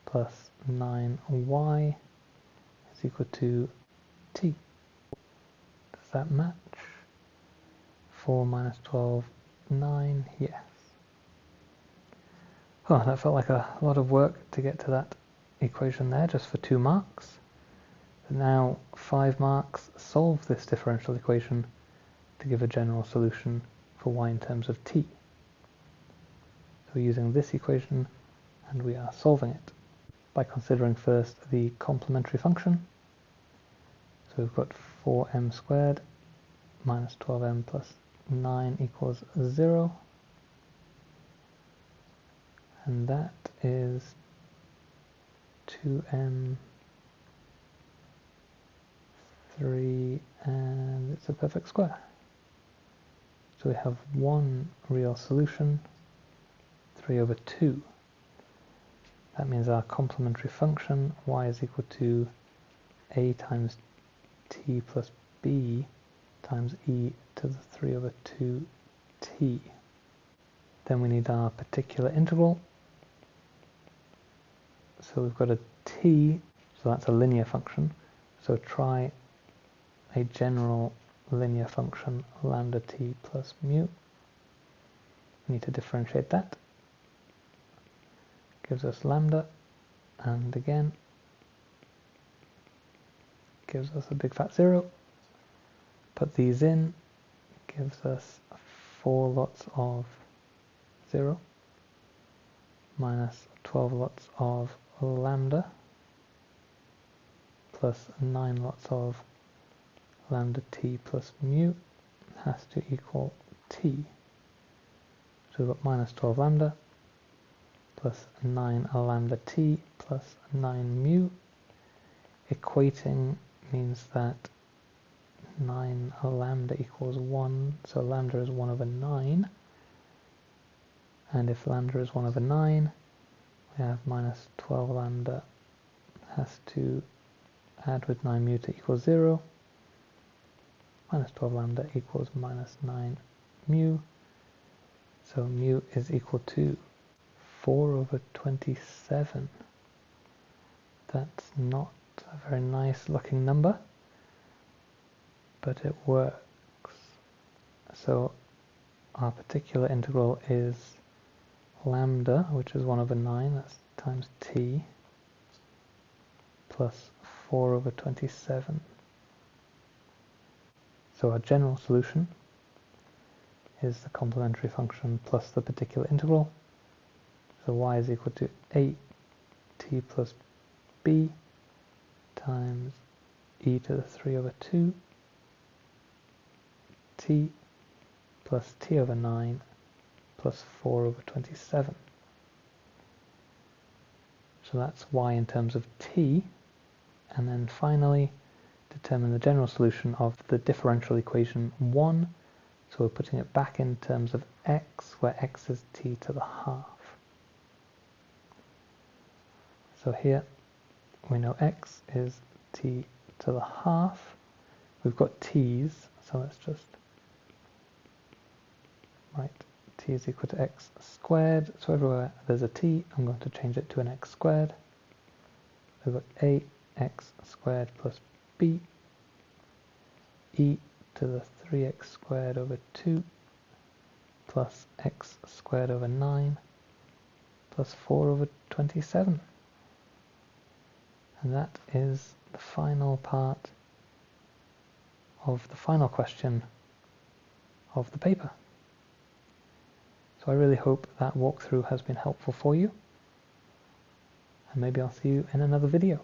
Speaker 1: plus 9y is equal to t. Does that match? 4 minus 12, 9, yes. Oh, that felt like a lot of work to get to that equation there, just for 2 marks. But now 5 marks, solve this differential equation to give a general solution for y in terms of t. So we're using this equation and we are solving it by considering first the complementary function. So we've got 4m squared minus 12m plus 9 equals 0. And that is 2m, 3, and it's a perfect square. So we have one real solution, 3 over 2. That means our complementary function, y is equal to a times t plus b times e to the 3 over 2t. Then we need our particular integral. So we've got a t, so that's a linear function. So try a general linear function, lambda t plus mu. We need to differentiate that. Gives us lambda, and again, gives us a big fat 0. Put these in, gives us 4 lots of 0, minus 12 lots of lambda, plus 9 lots of lambda t plus mu has to equal t. So we've got minus 12 lambda plus 9 lambda t plus 9 mu. Equating means that 9 lambda equals 1, so lambda is 1 over 9. And if lambda is 1 over 9, we have minus 12 lambda has to add with 9 mu to equal 0. Minus 12 lambda equals minus 9 mu. So mu is equal to 4 over 27. That's not a very nice looking number, but it works. So our particular integral is lambda, which is 1 over 9, that's times t, plus 4 over 27. So our general solution is the complementary function plus the particular integral. So y is equal to 8t plus b times e to the 3 over 2 t plus t over 9 plus 4 over 27. So that's y in terms of t. And then finally, determine the general solution of the differential equation 1. So we're putting it back in terms of x, where x is t to the half. So here we know x is t to the half. We've got t's, so let's just write t is equal to x squared. So everywhere there's a t, I'm going to change it to an x squared. We've got ax squared plus b e to the 3x squared over 2 plus x squared over 9 plus 4 over 27. And that is the final part of the final question of the paper. So I really hope that walkthrough has been helpful for you, and maybe I'll see you in another video.